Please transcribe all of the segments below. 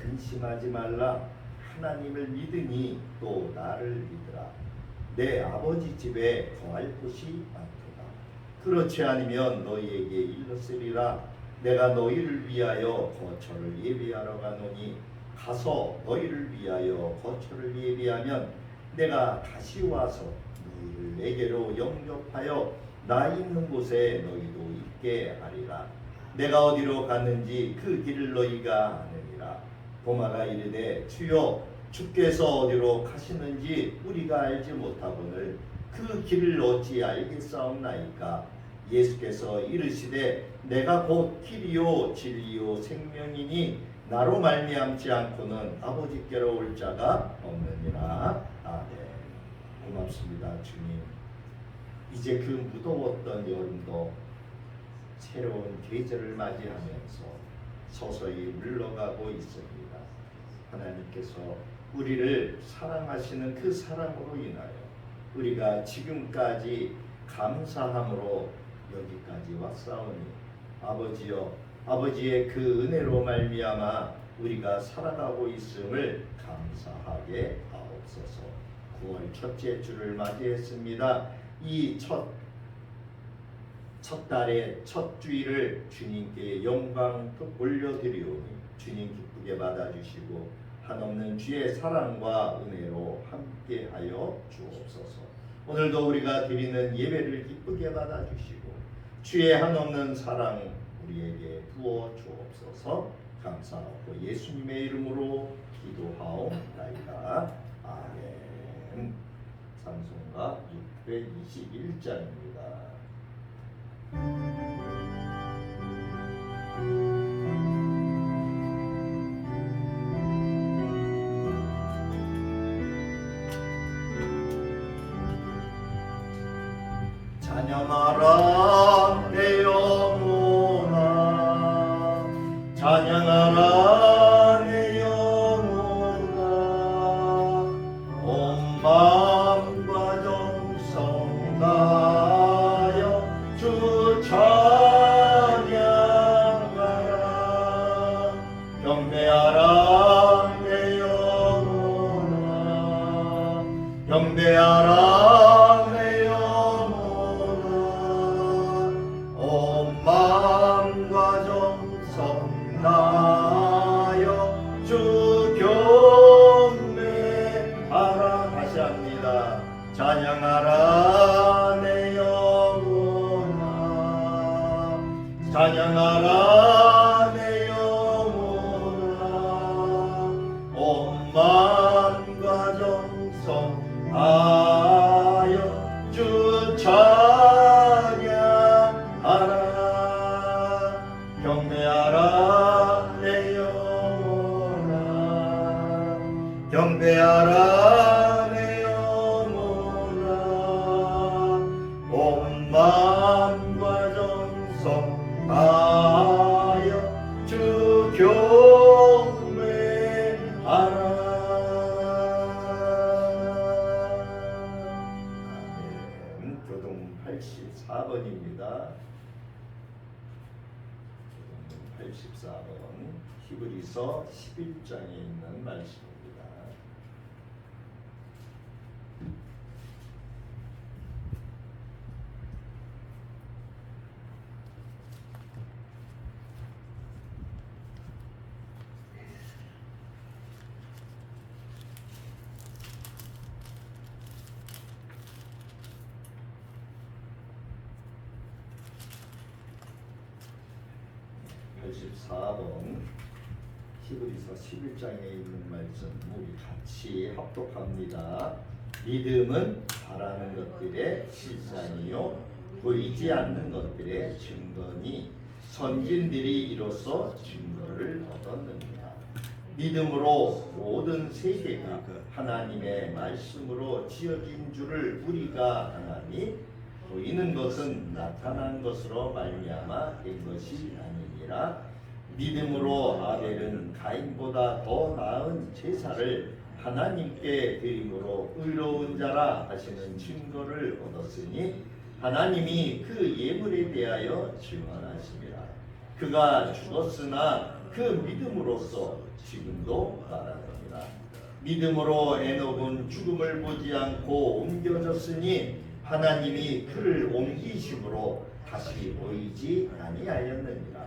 근심하지 말라. 하나님을 믿으니 또 나를 믿으라. 내 아버지 집에 거할 곳이 많도다. 그렇지 않으면 너희에게 일렀으리라. 내가 너희를 위하여 거처를 예비하러 가노니 가서 너희를 위하여 거처를 예비하면 내가 다시 와서 너희를 내게로 영접하여 나 있는 곳에 너희도 있게 하리라. 내가 어디로 갔는지 그 길을 너희가 아느니라. 도마가 이르되 주여 주께서 어디로 가시는지 우리가 알지 못하거늘 그 길을 어찌 알겠사옵나이까. 예수께서 이르시되 내가 곧 길이요 진리요 생명이니 나로 말미암지 않고는 아버지께로 올 자가 없느니라. 아멘. 고맙습니다 주님. 이제 그 무더웠던 여름도 새로운 계절을 맞이하면서 서서히 물러가고 있습니다. 하나님께서 우리를 사랑하시는 그 사랑으로 인하여 우리가 지금까지 감사함으로 여기까지 왔사오니 아버지여, 아버지의 그 은혜로 말미암아 우리가 살아가고 있음을 감사하게 하옵소서. 9월 첫째 주를 맞이했습니다. 이 첫 달의 첫 주일을 주님께 영광 올려드리오니 주님 기쁘게 받아주시고 한없는 주의 사랑과 은혜로 함께하여 주옵소서. 오늘도 우리가 드리는 예배를 기쁘게 받아주시고 주의 한없는 사랑 우리에게 부어 주옵소서. 감사하고 예수님의 이름으로 기도하옵나이다. 아멘. 찬송가 621장입니다. 찬양하라 내 영혼아, 찬양하라 내 영혼아, 온 마음과 정성 다하여 주 찬양하라. 경배하라 내 영혼아, 경배하라 찬양하라 내 영혼아, 찬양하라 내 영혼아, 온 마음과 정성 다하여 주 찬양하라. 경배하라 내 영혼아, 경배하라 마음과 정성 다하여 주 경배하라. 아멘. 교동 84번입니다. 교동 84번 히브리서 11장에 있는 말씀입니다. 84번 히브리서 11장에 있는 말씀 우리 같이 합독합니다. 믿음은 바라는 것들의 실상이요 보이지 않는 것들의 증거니 선진들이 이로써 증거를 얻었느니라. 믿음으로 모든 세계가 하나님의 말씀으로 지어진 줄을 우리가 하나니 보이는 것은 나타난 것으로 말미암아 된 것이 아니니라. 믿음으로 아벨은 가인보다 더 나은 제사를 하나님께 드림으로 의로운 자라 하시는 증거를 얻었으니 하나님이 그 예물에 대하여 증언하심이라. 그가 죽었으나 그 믿음으로써 지금도 말하느니라. 믿음으로 에녹은 죽음을 보지 않고 옮겨졌으니 하나님이 그를 옮기심으로 다시 보이지 아니하였느니라.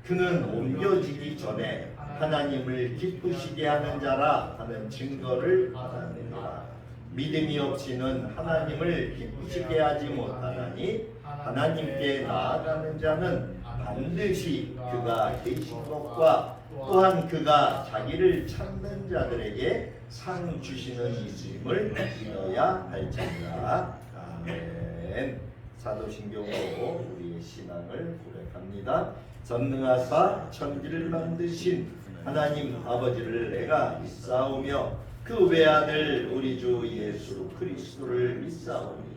그는 옮겨지기 전에 하나님을 기쁘시게 하는 자라 하는 증거를 받았느니라. 믿음이 없이는 하나님을 기쁘시게 하지 못하나니 하나님께 나아가는 자는 반드시 그가 계신 것과 또한 그가 자기를 찾는 자들에게 상 주시는 이심을 믿어야 할지니라. 아멘. 사도신경으로 우리의 신앙을 고백합니다. 전능하사 천지를 만드신 하나님 아버지를 내가 믿사오며 그 외아들 우리 주 예수 그리스도를 믿사오니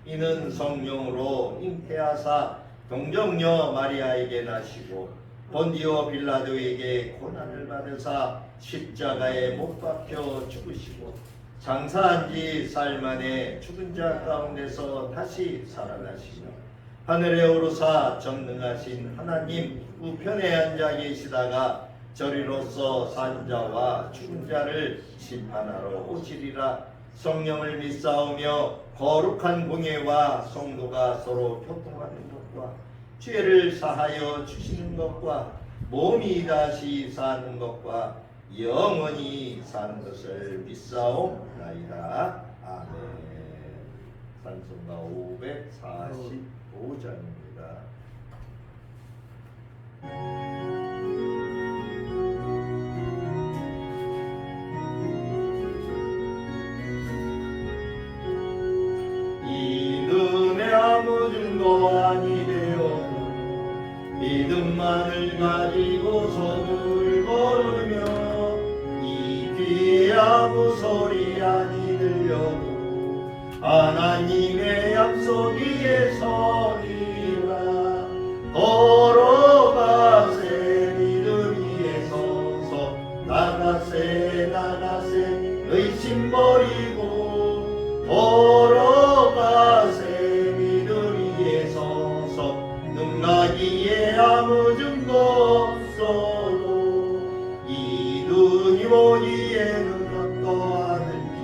이는 성령으로 잉태하사 동정녀 마리아에게 나시고 본디오 빌라도에게 고난을 받으사 십자가에 못 박혀 죽으시고 장사한 지 사흘 만에 죽은 자 가운데서 다시 살아나시며 하늘에 오르사 전능하신 하나님 우편에 앉아 계시다가 저리로서 산 자와 죽은 자를 심판하러 오시리라. 성령을 믿사오며 거룩한 공예와 성도가 서로 교통하는 것과 죄를 사하여 주시는 것과 몸이 다시 사는 것과 영원히 사는 것을 믿사옵나이다. 아멘. 찬송가 545장입니다. 아무 증거 아니되어도 믿음만을 가지고 손을 걸으며 이 귀에 아무 소리 아니 들려도 하나님의 약속 위에 서리라. 걸어가세 믿음 위에 서서 나가세 나가세 의심 버리고 걸어가세 눈가기에 아무 증거 없어도 이 눈이 보기에는 어떠하든지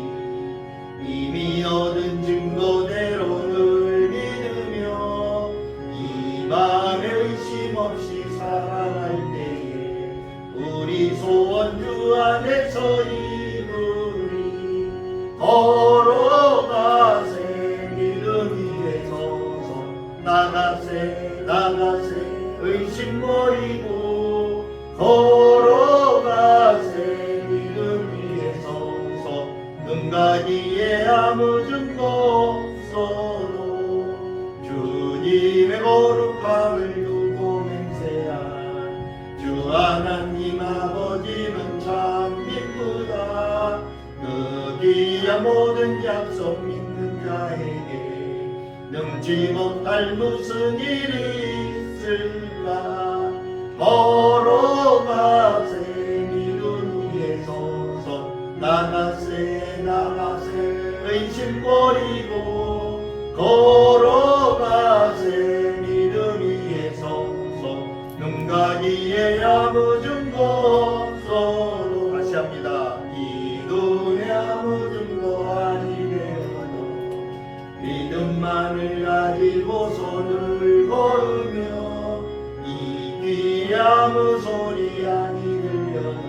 이미 얻은 증거대로 늘 믿으며 이 마음에 의심 없이 살아갈 때에 우리 소원 주 안에서 이루리. 걸어가세 믿음 위에 서서 나가세 나가세 의심 버리고 걸어가세 믿음 위에 서서 눈가기에 아무 증거 없어도 주님의 거룩함을 두고 맹세한 주 하나님 아버지는 참 기쁘다. 그 귀한 모든 약속 믿는 자에게 능치 못할 무슨 일이 있을까. 걸어가세 믿음 위에 서서 나가세 나가세 의심 버리고 걸어가세 믿음 위에 서서 눈가기에 아무 증거 없어도 다시 합니다. 이 눈에 아무 증거 아니되어도 믿음만을 가지고 손을 걸으며 이 귀에 아무 소리 아니 들려도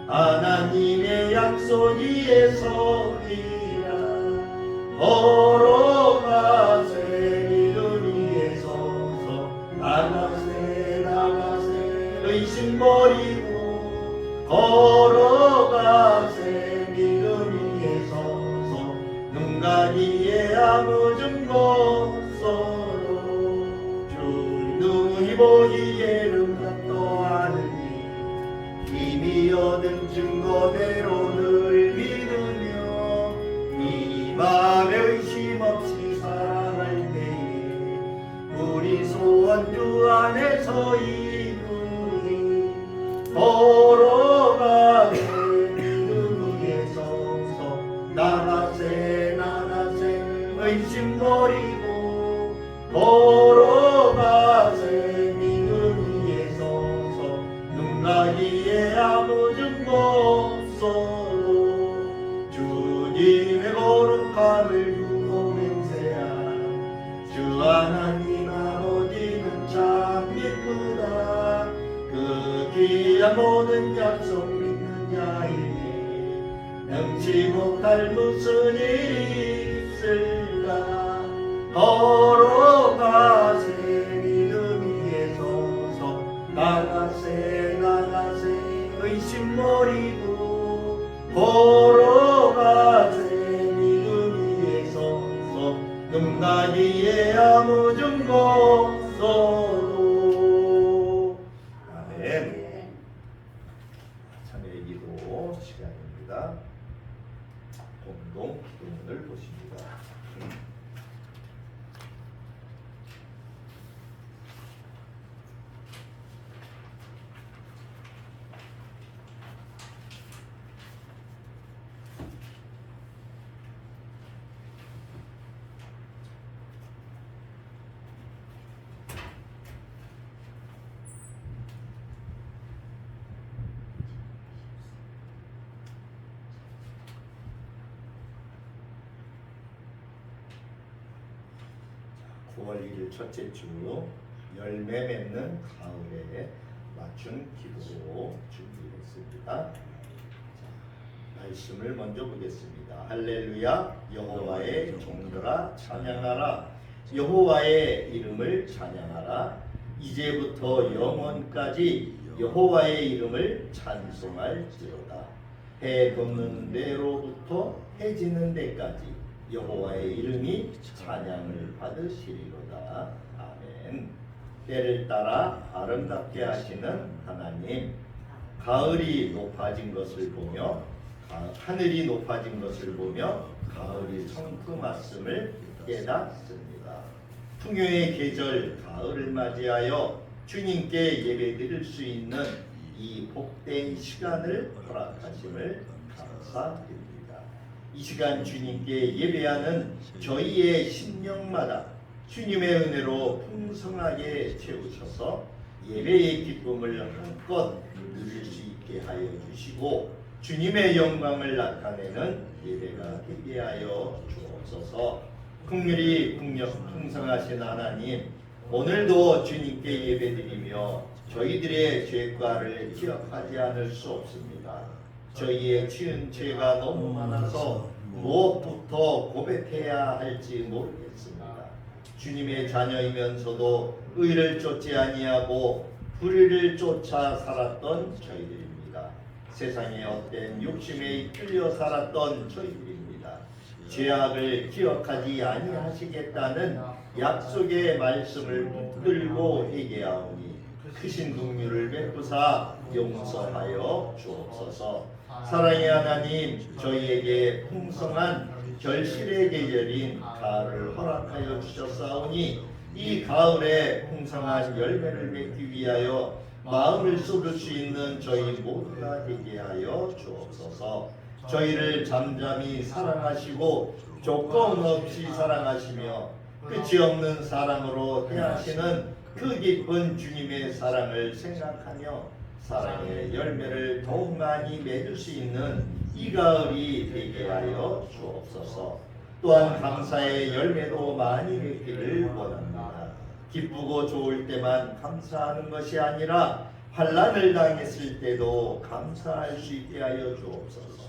하나님의 약속 위에 서리라. 걸어가세 믿음 위에 서서 나가세 나가세 의심 버리고 걸어가세 믿음 위에 서서 눈가기에 아무 증거 없어도 주 눈이 보기에는 어떠하느니 이미 얻은 증거대로 늘 믿으며 이 맘에 의심 없이 살아갈 때에 우리 소원 주 안에서 이루니. 걸어가세 믿음 위에 서서 나가세 나가세 의심 버리고 걸어가세 믿음 위에 서서 눈가기에 아무 주님의 거룩함을 두고 맹세한 주 하나님 아버지는 참 기쁘다. 그 귀한 모든 약속 믿는 자에게 능치 못할 무슨 일이 있을까. 걸어가세 믿음 위에 서서 나가세 나가세 의심 버리고 걸어가세 믿음 위에 서서 금나기에 아무 증거 없어도. 아멘. 참여의 기도 시간입니다. 공동 기도문을 보십니다. 자, 9월 1일 첫째 주 열매 맺는 가을에 맞춘 기도 준비했습니다. 자, 말씀을 먼저 보겠습니다. 할렐루야. 여호와의 종들아 찬양하라. 여호와의 이름을 찬양하라. 이제부터 영원까지 여호와의 이름을 찬송할지로다. 해 돋는 데로부터 해 지는 데까지 여호와의 이름이 찬양을 받으시리로다. 아멘. 때를 따라 아름답게 하시는 하나님, 가을이 높아진 것을 보며 하늘이 높아진 것을 보며 가을이 성큼았음을 깨닫습니다. 풍요의 계절 가을을 맞이하여 주님께 예배드릴 수 있는 이 복된 시간을 허락하심을 감사드립니다. 이 시간 주님께 예배하는 저희의 심령마다 주님의 은혜로 풍성하게 채우셔서 예배의 기쁨을 한껏 누릴 수 있게 하여 주시고 주님의 영광을 나타내는 예배가 되게 하여 주옵소서. 긍휼이 풍성하신 하나님, 오늘도 주님께 예배드리며 저희들의 죄과를 기억하지 않을 수 없습니다. 저희의 지은 죄가 너무 많아서 무엇부터 고백해야 할지 모르겠습니다. 주님의 자녀이면서도 의를 쫓지 아니하고 불의를 쫓아 살았던 저희들입니다. 세상의 헛된 욕심에 이끌려 살았던 저희들입니다. 죄악을 기억하지 아니하시겠다는 약속의 말씀을 붙들고 회개하오니 크신 긍휼을 베푸사 용서하여 주옵소서. 사랑의 하나님, 저희에게 풍성한 결실의 계절인 가을을 허락하여 주셨사오니 이 가을에 풍성한 열매를 맺기 위하여 마음을 쏟을 수 있는 저희 모두가 되게 하여 주옵소서. 저희를 잠잠히 사랑하시고 조건 없이 사랑하시며 끝이 없는 사랑으로 대하시는 그 깊은 주님의 사랑을 생각하며 사랑의 열매를 더욱 많이 맺을 수 있는 이 가을이 되게 하여 주옵소서. 또한 감사의 열매도 많이 맺기를 원합니다. 기쁘고 좋을 때만 감사하는 것이 아니라 환난을 당했을 때도 감사할 수 있게 하여 주옵소서.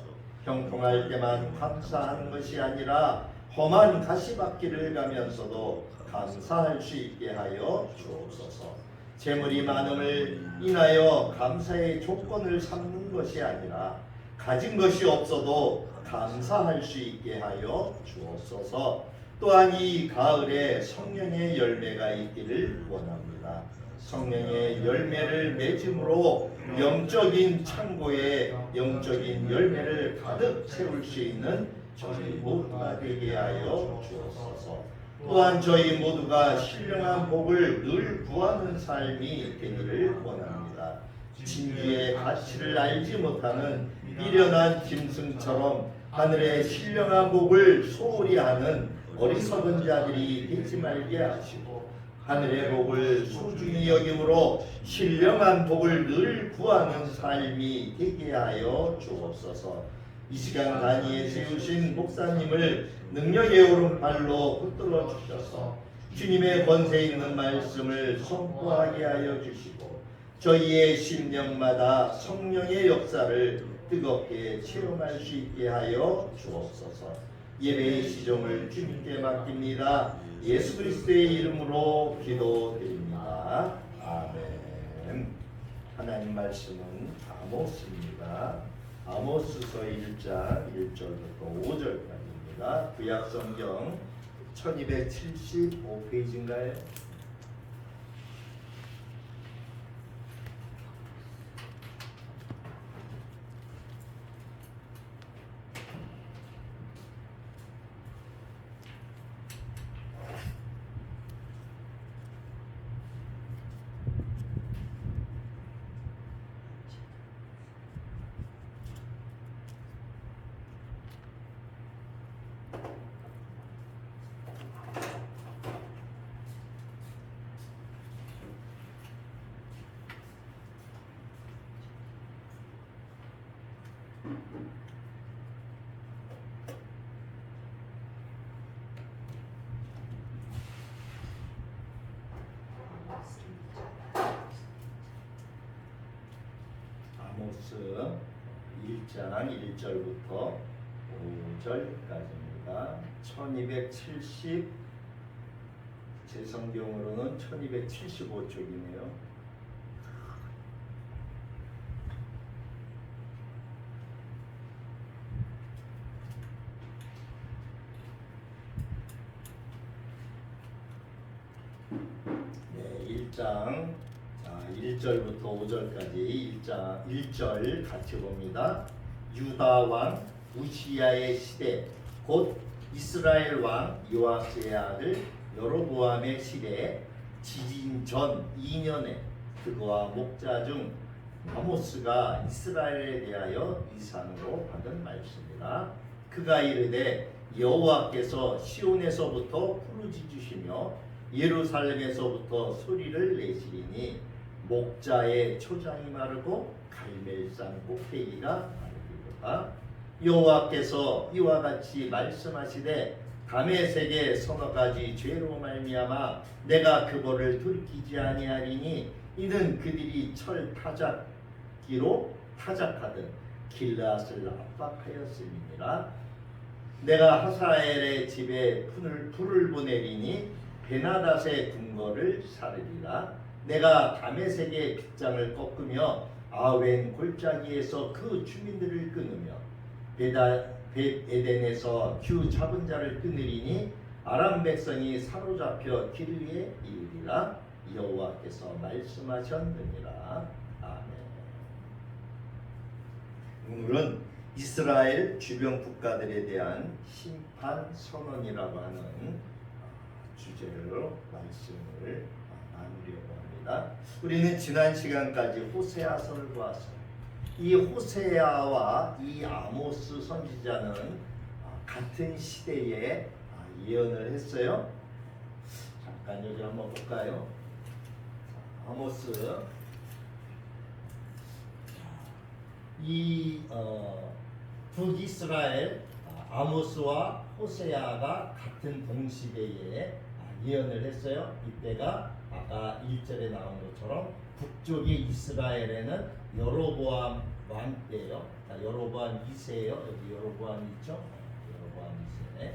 형통할 때만 감사하는 것이 아니라 험한 가시밭길을 가면서도 감사할 수 있게 하여 주옵소서. 재물이 많음을 인하여 감사의 조건을 삼는 것이 아니라 가진 것이 없어도 감사할 수 있게 하여 주옵소서. 또한 이 가을에 성령의 열매가 있기를 원합니다. 성령의 열매를 맺음으로 영적인 창고에 영적인 열매를 가득 채울 수 있는 저희 모두가 되게 하여 주옵소서. 또한 저희 모두가 신령한 복을 늘 구하는 삶이 되기를 원합니다. 진리의 가치를 알지 못하는 미련한 짐승처럼 하늘의 신령한 복을 소홀히 하는 어리석은 자들이 되지 말게 하시고 하늘의 복을 소중히 여김으로 신령한 복을 늘 구하는 삶이 되게 하여 주옵소서. 이 시간 단위에 세우신 목사님을 능력의 오른팔로 붙들어 주셔서 주님의 권세 있는 말씀을 선포하게 하여 주시고 저희의 심령마다 성령의 역사를 뜨겁게 체험할 수 있게 하여 주옵소서. 예배의 시종을 주님께 맡깁니다. 예수 그리스도의 이름으로 기도드립니다. 아멘. 하나님 말씀은 아모스입니다. 아모스서 1장 1절부터 5절까지입니다. 구약 성경 1275페이지인가요? 아모스 1장 1절부터 5절까지입니다. 1270 제 성경으로는 1275쪽이네요. 네, 1장 1절부터 5절까지 1절 같이 봅니다. 유다 왕 우시야의 시대 곧 이스라엘 왕 요아스의 아들 여로보암의 시대 지진 전 2년에 그와 목자 중 아모스가 이스라엘에 대하여 이상으로 받은 말씀이라. 그가 이르되 여호와께서 시온에서부터 부르짖으시며 예루살렘에서부터 소리를 내시리니 목자의 초장이 마르고 갈멜산 꼭대기가 마르리로다. 여호와께서 이와 같이 말씀하시되 다메섹의 서너 가지 죄로 말미암아 내가 그거를 돌이키지 아니하리니 이는 그들이 철 타작기로 타작하듯 길앗을 압박하였음이니라. 내가 하사엘의 집에 불을 보내리니 베나닷의 궁궐을 사르리라. 내가 다메섹의 빗장을 꺾으며 아웬 골짜기에서 그 주민들을 끊으며 벳에덴에서 규 잡은 자를 끊으리니 아람 백성이 사로잡혀 길 위에 이르리라. 여호와께서 말씀하셨느니라. 아멘. 오늘은 이스라엘 주변 국가들에 대한 심판 선언이라고 하는 주제로 말씀을 나누려고 합니다. 우리는 지난 시간까지 호세아서를 보았어요. 이 호세아와 이 아모스 선지자는 같은 시대에 예언을 했어요. 잠깐 여기 한번 볼까요? 아모스 이 북이스라엘 아모스와 호세아가 같은 동시대에 예언을 했어요. 이때가 아까 1절에 나온 것처럼 북쪽의 이스라엘에는 여로보암 왕 때예요. 여로보암 2세예요. 여기 여로보암 있죠? 여로보암 2세.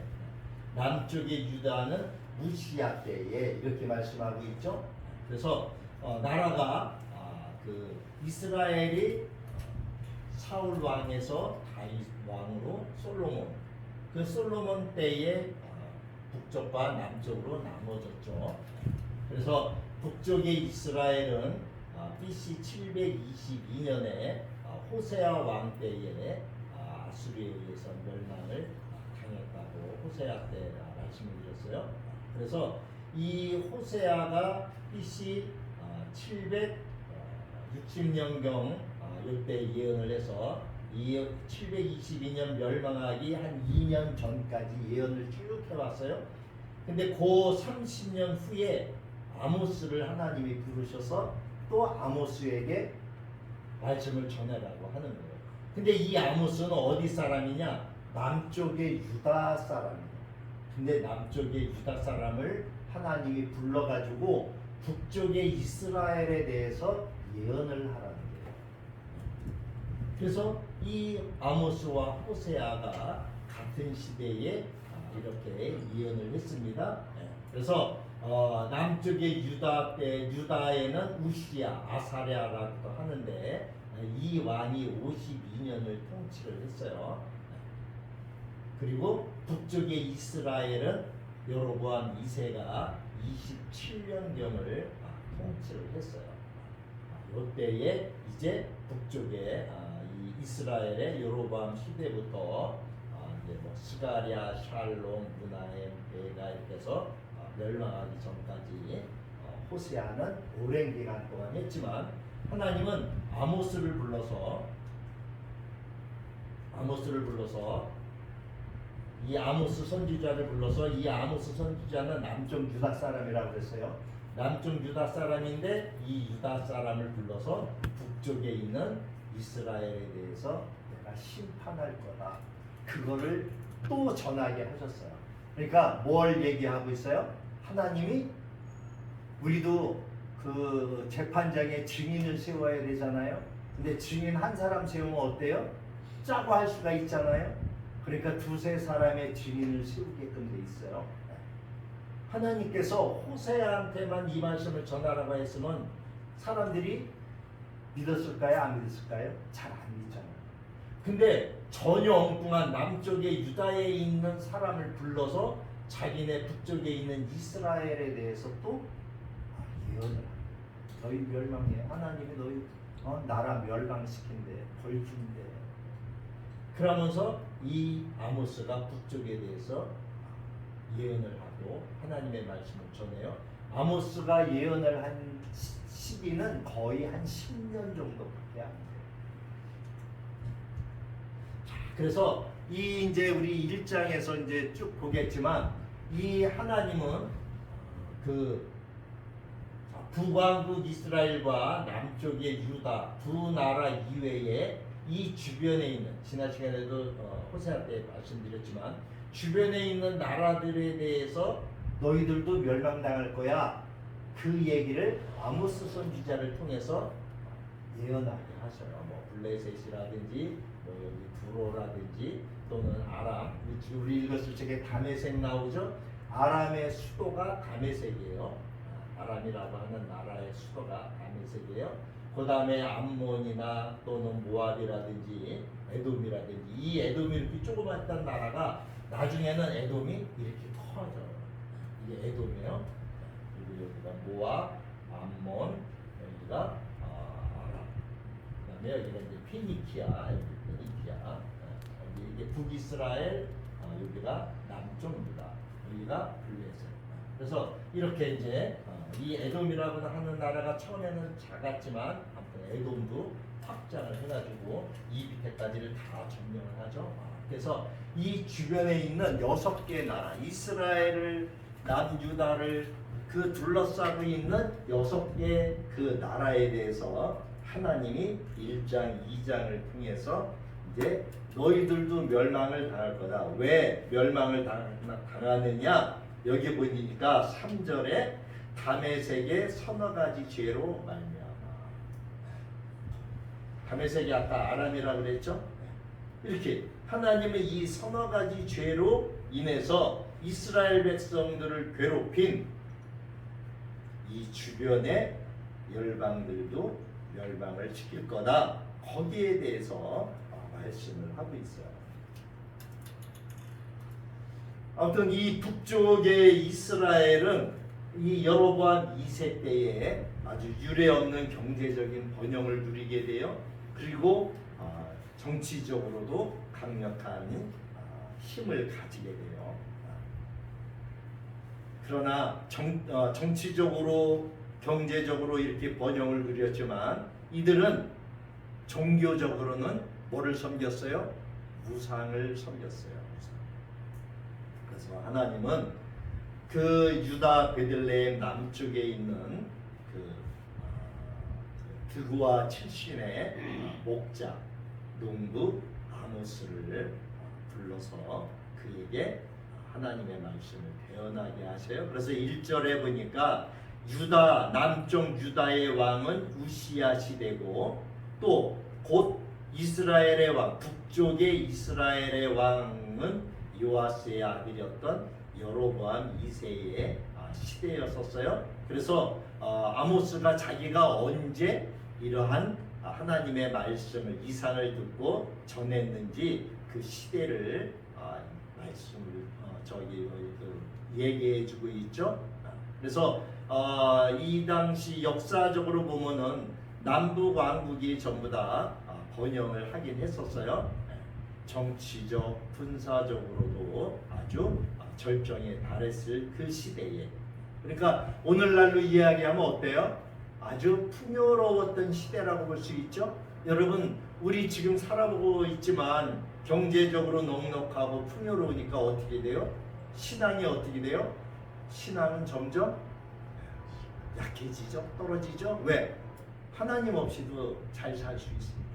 남쪽의 유다는 우시야 때에 이렇게 말씀하고 있죠. 그래서 나라가 그 이스라엘이 사울 왕에서 다윗 왕으로 솔로몬, 그 솔로몬 때에 북쪽과 남쪽으로 나눠졌죠. 그래서 북쪽의 이스라엘은 BC 722년에 호세아 왕 때에 아수르에 의해서 멸망을 당했다고 호세아 때 말씀을 드렸어요. 그래서 이 호세아가 BC 760년경 이때 예언을 해서 이 722년 멸망하기 한 2년 전까지 예언을 쭉 해왔어요. 근데 그 30년 후에 아모스를 하나님이 부르셔서 또 아모스에게 말씀을 전해라고 하는 거예요. 근데 이 아모스는 어디 사람이냐? 남쪽의 유다 사람이에요. 근데 남쪽의 유다 사람을 하나님이 불러가지고 북쪽의 이스라엘에 대해서 예언을 하라는 거예요. 그래서 이 아모스와 호세아가 같은 시대에 이렇게 예언을 했습니다. 그래서 남쪽의 유다에는 우시야, 아사랴라고도 하는데 이 왕이 52년을 통치를 했어요. 그리고 북쪽의 이스라엘은 여로보암 2세가 27년경을 통치를 했어요. 이때에 이제 북쪽에 이 이스라엘의 여로보암 시대부터 이제 뭐 스가랴, 샬롬, 무나엠, 베가 이렇게 해서 멸망하기 전까지 호세아는 오랜 기간 동안 했지만 하나님은 아모스를 불러서 이 아모스 선지자를 불러서 이 아모스 선지자는 남쪽 유다 사람이라고 그랬어요. 남쪽 유다 사람인데 이 유다 사람을 불러서 북쪽에 있는 이스라엘에 대해서 내가 심판할 거다. 그거를 또 전하게 하셨어요. 그러니까 뭘 얘기하고 있어요? 하나님이 우리도 그 재판장에 증인을 세워야 되잖아요. 근데 증인 한 사람 세우면 어때요? 짜고 할 수가 있잖아요. 그러니까 두세 사람의 증인을 세우게끔 돼 있어요. 하나님께서 호세아한테만 이 말씀을 전하라고 했으면 사람들이 믿었을까요? 안 믿었을까요? 잘 안 믿잖아요. 근데 전혀 엉뚱한 남쪽의 유다에 있는 사람을 불러서 자기네 북쪽에 있는 이스라엘에 대해서 또 예언을 합니다. 너희 멸망해. 하나님이 너희 나라 멸망시킨대. 벌준대. 그러면서 이 아모스가 북쪽에 대해서 예언을 하고 하나님의 말씀을 전해요. 아모스가 예언을 한 시기는 거의 한 10년 정도밖에 안 돼요. 그래서 이 이제 우리 1장에서 이제 쭉 보겠지만 이 하나님은 그 북왕국 이스라엘과 남쪽의 유다 두 나라 이외에 이 주변에 있는 지난 시간에도 호세아 때 말씀드렸지만 주변에 있는 나라들에 대해서 너희들도 멸망당할 거야. 그 얘기를 아모스 선지자를 통해서 예언하게 하셔요. 뭐 블레셋이라든지 뭐 여기 두로라든지 또는 아람 우리 읽었을 적에 다메섹 나오죠. 아람의 수도가 다메섹이에요. 아람이라고 하는 나라의 수도가 다메섹이에요. 그 다음에 암몬이나 또는 모압이라든지 에돔이라든지 이 에돔이 이렇게 조그맣던 나라가 나중에는 에돔이 이렇게 커져요. 이게 에돔이에요. 그리고 여기가 모압, 암몬, 여기가 아람. 그 다음에 여기가 이제 피니키아, 여기 이게 북이스라엘, 여기가 남쪽 유다, 여기가 블레셋. 그래서 이렇게 이제 이 에돔이라고 하는 나라가 처음에는 작았지만 아무튼 에돔도 확장을 해가지고 이 밑에까지를 다 점령을 하죠. 그래서 이 주변에 있는 6개 나라, 이스라엘을 남유다를 그 둘러싸고 있는 6개 그 나라에 대해서 하나님이 1장, 2장을 통해서 이제 너희들도 멸망을 당할 거다. 왜 멸망을 당하느냐? 여기 보니까 3절에 다메섹의 서너 가지 죄로 말미암아. 다메섹이 아까 아람이라고 그랬죠? 이렇게 하나님의 이 서너 가지 죄로 인해서 이스라엘 백성들을 괴롭힌 이 주변의 열방들도 멸망을 시킬 거다. 거기에 대해서 말씀을 하고 있어요. 아무튼 이 북쪽의 이스라엘은 이 여로보암 2세 때에 아주 유례없는 경제적인 번영을 누리게 돼요. 그리고 정치적으로도 강력한 힘을 가지게 돼요. 그러나 정치적으로 경제적으로 이렇게 번영을 누렸지만 이들은 종교적으로는 뭐를 섬겼어요? 우상을 섬겼어요. 그래서 하나님은 그 유다 베들레헴 남쪽에 있는 그 드구와 칠신의 목자 농부 아모스를 불러서 그에게 하나님의 말씀을 대언하게 하세요. 그래서 1절에 보니까 유다 남쪽 유다의 왕은 우시야 시대고 또 곧 이스라엘의 왕 북쪽의 이스라엘의 왕은 요아스의 아들이었던 여로보암 2세의 시대였었어요. 그래서 아모스가 자기가 언제 이러한 하나님의 말씀을 이상을 듣고 전했는지 그 시대를 말씀을 얘기해주고 있죠. 그래서 이 당시 역사적으로 보면은 남북 왕국이 전부 다 번영을 하긴 했었어요. 정치적, 군사적으로도 아주 절정에 달했을 그 시대에. 그러니까 오늘날로 이야기하면 어때요? 아주 풍요로웠던 시대라고 볼 수 있죠. 여러분, 우리 지금 살아보고 있지만 경제적으로 넉넉하고 풍요로우니까 어떻게 돼요? 신앙이 어떻게 돼요? 신앙은 점점 약해지죠? 떨어지죠? 왜? 하나님 없이도 잘 살 수 있습니다.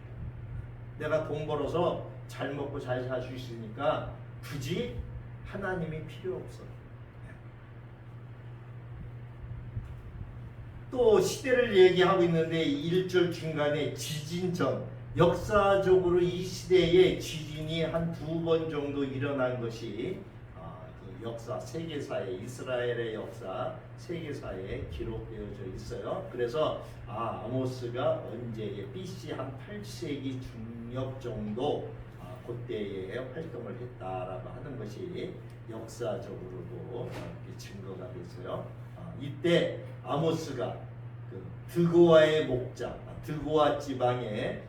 내가 돈 벌어서 잘 먹고 잘 살 수 있으니까 굳이 하나님이 필요 없어. 또 시대를 얘기하고 있는데 1절 중간에 지진전, 역사적으로 이 시대에 지진이 한 2번 정도 일어난 것이 역사 세계사에 이스라엘의 역사 세계사에 기록되어져 있어요. 그래서 아모스가 언제 BC 한 8세기 중엽 정도 그때에 활동을 했다라고 하는 것이 역사적으로도 이렇게 증거가 됐어요. 이때 아모스가 그 드고아의 목자, 드고아 지방의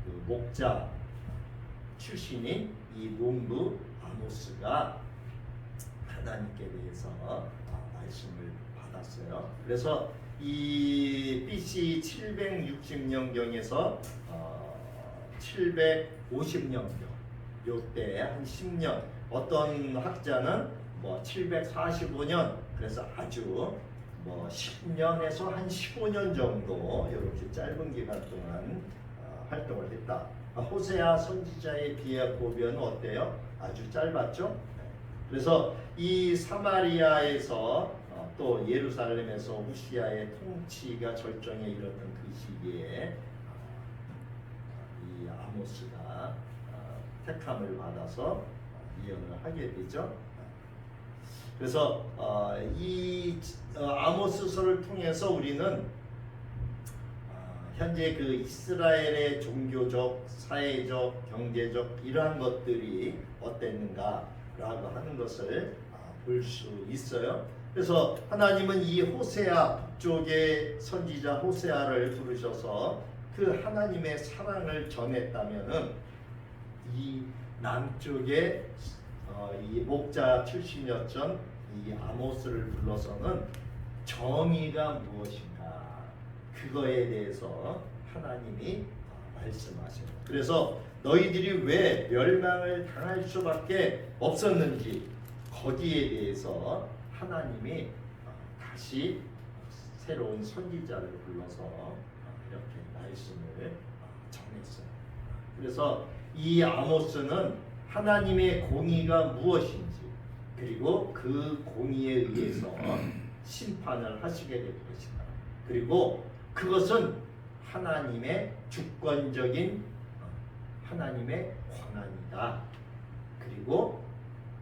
그 목자 출신인 이 농부 아모스가 하나님께 대해서 말씀을 받았어요. 그래서 이 BC 760년경에서 750년경 요때 한 10년, 어떤 학자는 745년, 그래서 아주 10년에서 한 15년 정도 이렇게 짧은 기간 동안 활동을 했다. 호세아 선지자의 비하 고변은 어때요? 아주 짧았죠? 그래서 이 사마리아에서 또 예루살렘에서 우시야의 통치가 절정에 이르렀던 그 시기에 이 아모스가 택함을 받아서 예언을 하게 되죠. 그래서 이 아모스서를 통해서 우리는 현재 그 이스라엘의 종교적, 사회적, 경제적 이러한 것들이 어땠는가라고 하는 것을 볼 수 있어요. 그래서 하나님은 이 호세아 북쪽의 선지자 호세아를 부르셔서 그 하나님의 사랑을 전했다면은 이 남쪽의 이 목자 출신이었던 이 아모스를 불러서는 정의가 무엇인가 그거에 대해서 하나님이 말씀하세요. 그래서 너희들이 왜 멸망을 당할 수밖에 없었는지 거기에 대해서 하나님이 다시 새로운 선지자를 불러서 이렇게 말씀을 전했어요. 그래서 이 아모스는 하나님의 공의가 무엇인지 그리고 그 공의에 의해서 심판을 하시게 될 것이다. 그리고 그것은 하나님의 주권적인 하나님의 권한이다. 그리고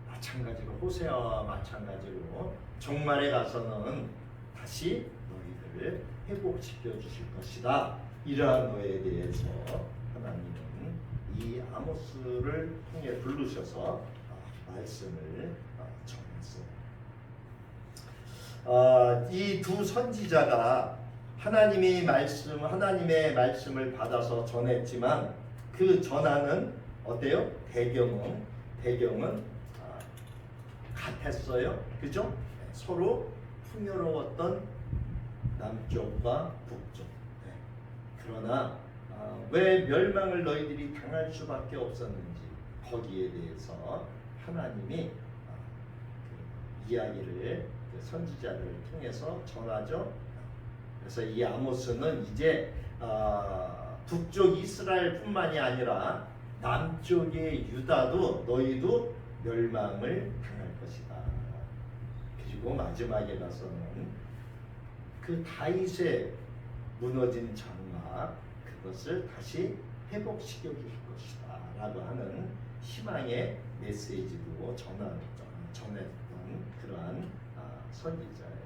마찬가지로 호세아와 마찬가지로 종말에 가서는 다시 너희들을 회복시켜 주실 것이다. 이러한 것에 대해서 하나님은 이 아모스를 통해 부르셔서 말씀을 전했어요. 이 두 선지자가 하나님의 말씀을 받아서 전했지만 그 전하는 어때요? 배경은 같았어요. 그죠? 서로 풍요로웠던 남쪽과 북쪽. 그러나 왜 멸망을 너희들이 당할 수밖에 없었는지 거기에 대해서 하나님이 그 이야기를 그 선지자를 통해서 전하죠. 그래서 이 아모스는 이제 북쪽 이스라엘뿐만이 아니라 남쪽의 유다도 너희도 멸망을 당할 것이다. 그리고 마지막에 가서는 그 다윗의 무너진 장막 그것을 다시 회복시켜 줄 것이다 라고 하는 희망의 메시지도 전했던 그러한 선지자예요.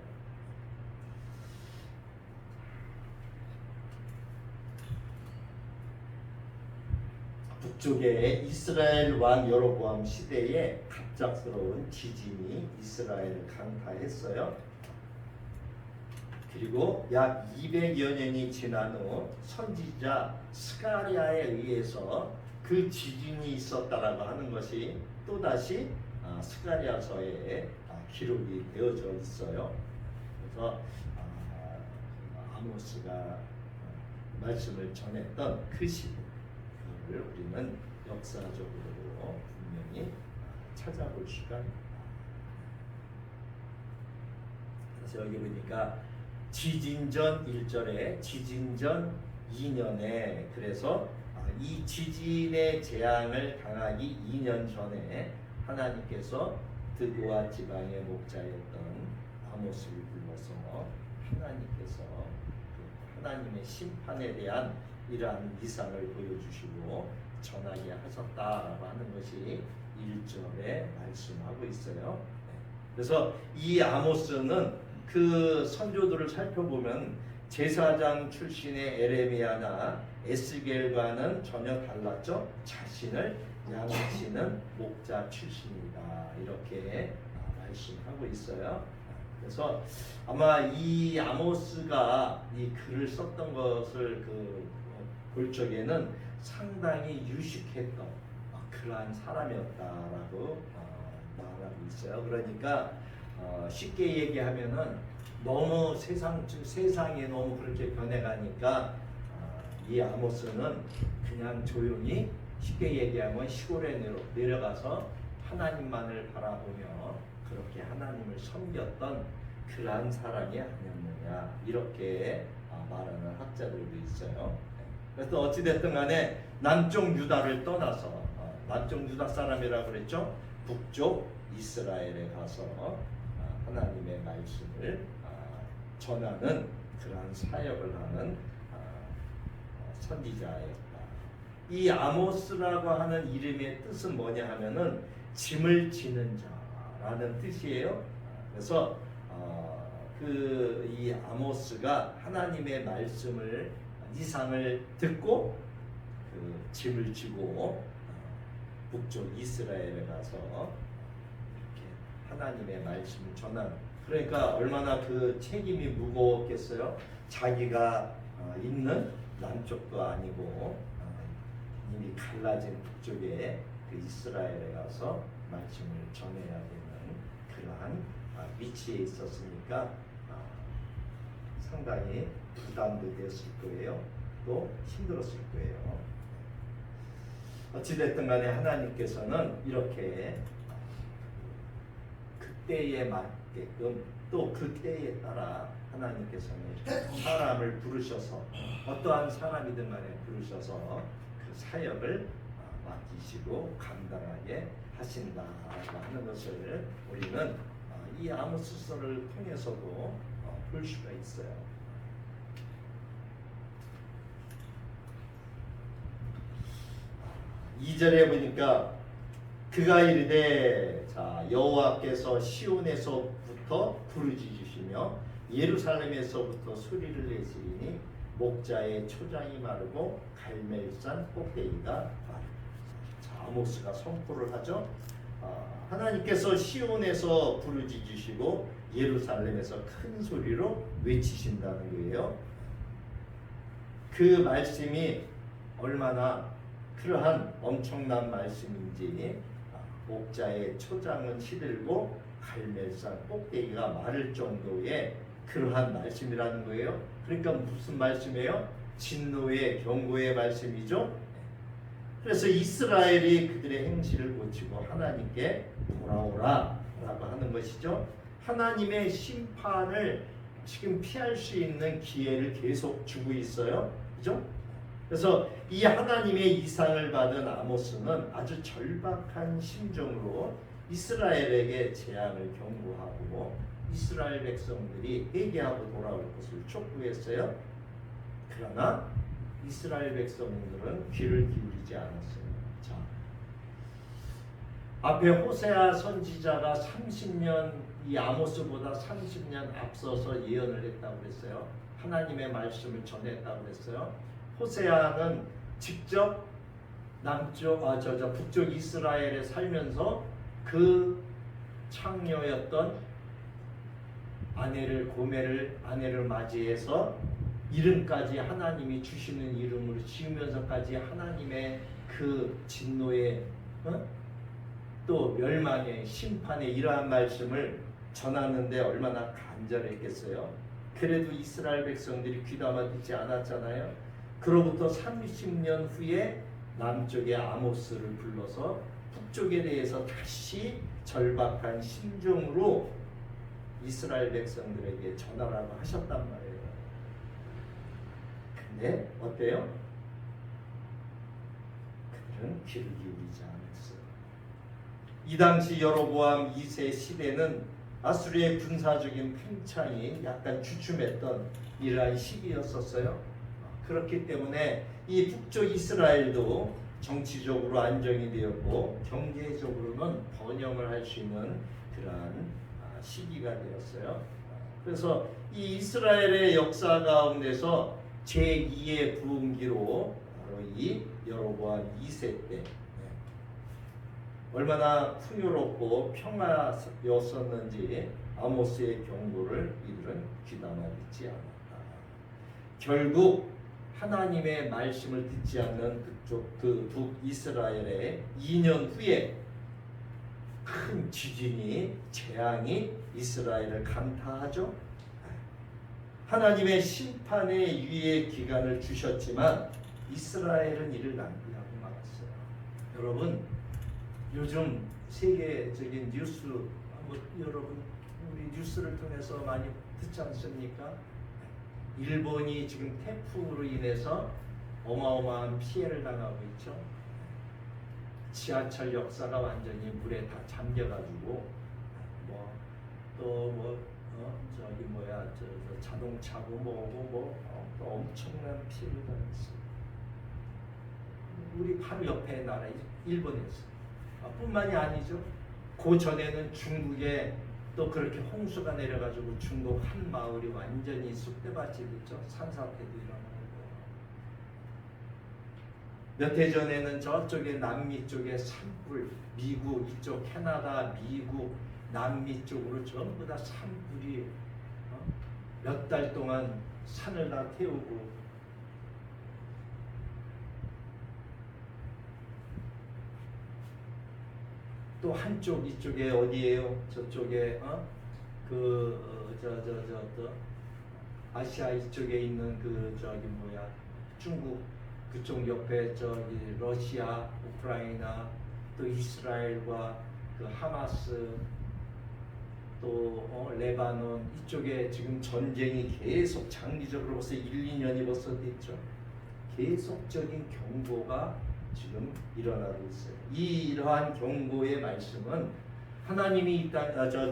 북쪽에 이스라엘 왕 여로보암 시대에 갑작스러운 지진이 이스라엘을 강타했어요. 그리고 약 200여 년이 지난 후 선지자 스가랴에 의해서 그 지진이 있었다라고 하는 것이 또다시 스가랴서에 기록이 되어져 있어요. 그래서 아모스가 말씀을 전했던 그 시를 우리는 역사적으로 분명히 찾아볼 수가 있다. 그래서 여기 보니까 지진전 1절에 지진전 2년에 그래서 이 지진의 재앙을 당하기 2년 전에 하나님께서 드고아 지방의 목자였던 아모스를 불러서 하나님께서 하나님의 심판에 대한 이러한 이상을 보여주시고 전하게 하셨다라고 하는 것이 1절에 말씀하고 있어요. 그래서 이 아모스는 그 선조들을 살펴보면 제사장 출신의 에레미야나 에스겔과는 전혀 달랐죠. 자신을 양치는 목자 출신이다 이렇게 말씀하고 있어요. 그래서 아마 이 아모스가 이 글을 썼던 것을 볼 적에는 상당히 유식했던 그러한 사람이었다라고 말하고 있어요. 그러니까 쉽게 얘기하면은 너무 세상이 너무 그렇게 변해가니까 이 아모스는 그냥 조용히 쉽게 얘기하면 시골에 내려가서 하나님만을 바라보며 그렇게 하나님을 섬겼던 그러한 사람이 아니었느냐 이렇게 말하는 학자들도 있어요. 그래서 어찌됐든 간에 남쪽 유다를 떠나서 남쪽 유다 사람이라고 그랬죠. 북쪽 이스라엘에 가서 하나님의 말씀을 전하는 그러한 사역을 하는 선지자였다. 이 아모스라고 하는 이름의 뜻은 뭐냐 하면은 짐을 지는 자라는 뜻이에요. 그래서 이 아모스가 하나님의 말씀을 이상을 듣고 그 짐을 지고 북쪽 이스라엘에 가서 이렇게 하나님의 말씀을 전한 그러니까 얼마나 그 책임이 무거웠겠어요. 자기가 있는 남쪽도 아니고 이미 갈라진 북쪽에 그 이스라엘에 가서 말씀을 전해야 되는 그러한 위치에 있었으니까 상당히 부담도 됐을 거예요. 또 힘들었을 거예요. 어찌됐든 간에 하나님께서는 이렇게 그때에 맞게끔 또 그때에 따라 하나님께서는 사람을 부르셔서 어떠한 사람이든 간에 부르셔서 그 사역을 맡기시고 감당하게 하신다라고 하는 것을 우리는 이 아모스서를 통해서도 볼 수가 있어요. 2절에 보니까 그가 이르되 자 여호와께서 시온에서부터 부르짖으시며 예루살렘에서부터 소리를 내시리니 목자의 초장이 마르고 갈멜산 꼭대기가 마르고. 자 아모스가 선포를 하죠. 하나님께서 시온에서 부르짖으시고 예루살렘에서 큰 소리로 외치신다는 거예요. 그 말씀이 얼마나 그러한 엄청난 말씀인지 목자의 초장은 시들고 갈멜산 꼭대기가 마를 정도의 그러한 말씀이라는 거예요. 그러니까 무슨 말씀이에요? 진노의 경고의 말씀이죠. 그래서 이스라엘이 그들의 행실을 고치고 하나님께 돌아오라 라고 하는 것이죠. 하나님의 심판을 지금 피할 수 있는 기회를 계속 주고 있어요. 그죠? 그래서 이 하나님의 이상을 받은 아모스는 아주 절박한 심정으로 이스라엘에게 재앙을 경고하고 이스라엘 백성들이 회개하고 돌아올 것을 촉구했어요. 그러나 이스라엘 백성들은 귀를 기울이지 않았어요. 자, 앞에 호세아 선지자가 30년 이 아모스보다 30년 앞서서 예언을 했다고 그랬어요. 하나님의 말씀을 전했다고 그랬어요. 호세아는 직접 북쪽 이스라엘에 살면서 그 창녀였던 아내를 맞이해서 이름까지 하나님이 주시는 이름으로 지으면서까지 하나님의 그 진노의 또 멸망의 심판의 이러한 말씀을 전하는데 얼마나 간절했겠어요. 그래도 이스라엘 백성들이 귀담아 듣지 않았잖아요. 그로부터 30년 후에 남쪽의 아모스를 불러서 북쪽에 대해서 다시 절박한 심정으로 이스라엘 백성들에게 전하라고 하셨단 말이에요. 근데 어때요? 그들은 귀를 기울이지 않았어요. 이 당시 여로보암 2세 시대는 아수리의 군사적인 팽창이 약간 주춤했던 이러한 시기였었어요. 그렇기 때문에 이 북쪽 이스라엘도 정치적으로 안정이 되었고 경제적으로는 번영을 할 수 있는 그러한 시기가 되었어요. 그래서 이 이스라엘의 역사 가운데서 제2의 부흥기로 바로 이 여로보암 2세 때 얼마나 풍요롭고 평화였었는지 아모스의 경고를 이들은 귀담아 듣지 않았다. 결국 하나님의 말씀을 듣지 않는 그 북이스라엘의 2년 후에 큰 지진이 재앙이 이스라엘을 강타하죠. 하나님의 심판의 유예 기간을 주셨지만 이스라엘은 이를 낭비하고 말았어요. 여러분, 요즘 세계적인 뉴스 여러분 우리 뉴스를 통해서 많이 듣지 않습니까? 일본이 지금 태풍으로 인해서 어마어마한 피해를 당하고 있죠. 지하철 역사가 완전히 물에 다 잠겨가지고 자동차고 또 엄청난 피해를 당했어요. 우리 바로 옆에 나라 일본에서 뿐만이 아니죠. 그 전에는 중국에 또 그렇게 홍수가 내려가지고 중국 한 마을이 완전히 쑥대밭이 됐죠. 산사태도 일어나고. 몇 해 전에는 저쪽에 남미 쪽에 산불, 미국 이쪽 캐나다, 미국, 남미 쪽으로 전부 다 산불이 몇 달 동안 산을 다 태우고 또 한쪽 이쪽에 어디예요? 저쪽에 아시아 이쪽에 있는 중국 그쪽 옆에 러시아, 우크라이나 또 이스라엘과 그 하마스 또 레바논 이쪽에 지금 전쟁이 계속 장기적으로 벌써 1, 2년이 벌써 됐죠. 계속적인 경고가 지금 일어나고 있어요. 이러한 경고의 말씀은 하나님이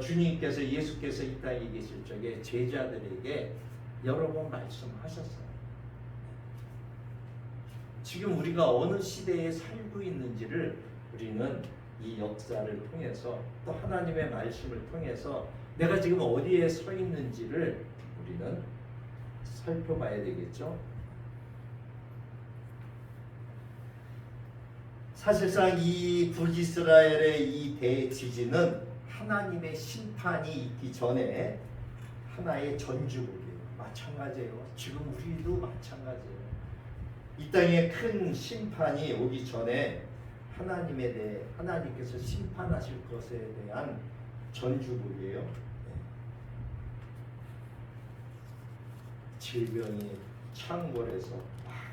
주님께서 예수께서 이 땅에 계실 적에 제자들에게 여러 번 말씀하셨어요. 지금 우리가 어느 시대에 살고 있는지를 우리는 이 역사를 통해서 또 하나님의 말씀을 통해서 내가 지금 어디에 서 있는지를 우리는 살펴봐야 되겠죠. 사실상 이 북이스라엘의 이 대지진은 하나님의 심판이 있기 전에 하나의 전주곡이에요. 마찬가지예요. 지금 우리도 마찬가지예요. 이 땅에 큰 심판이 오기 전에 하나님께서 심판하실 것에 대한 전주곡이에요. 질병이 창궐해서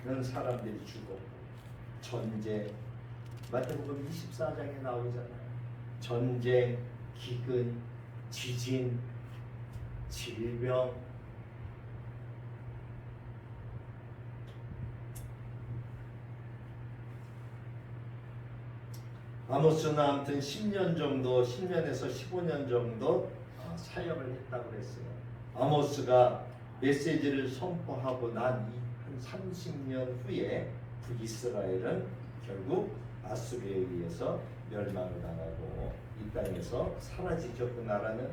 많은 사람들이 죽었고 전쟁 마태복음 24장에 나오잖아요. 전쟁, 기근, 지진, 질병 아모스는 아무튼 10년 정도, 10년에서 15년 정도 사역을 했다고 그랬어요. 아모스가 메시지를 선포하고 난 한 30년 후에 북이스라엘은 결국 아수르에 의해서 멸망을 당하고 이 땅에서 사라지죠. 그 나라는.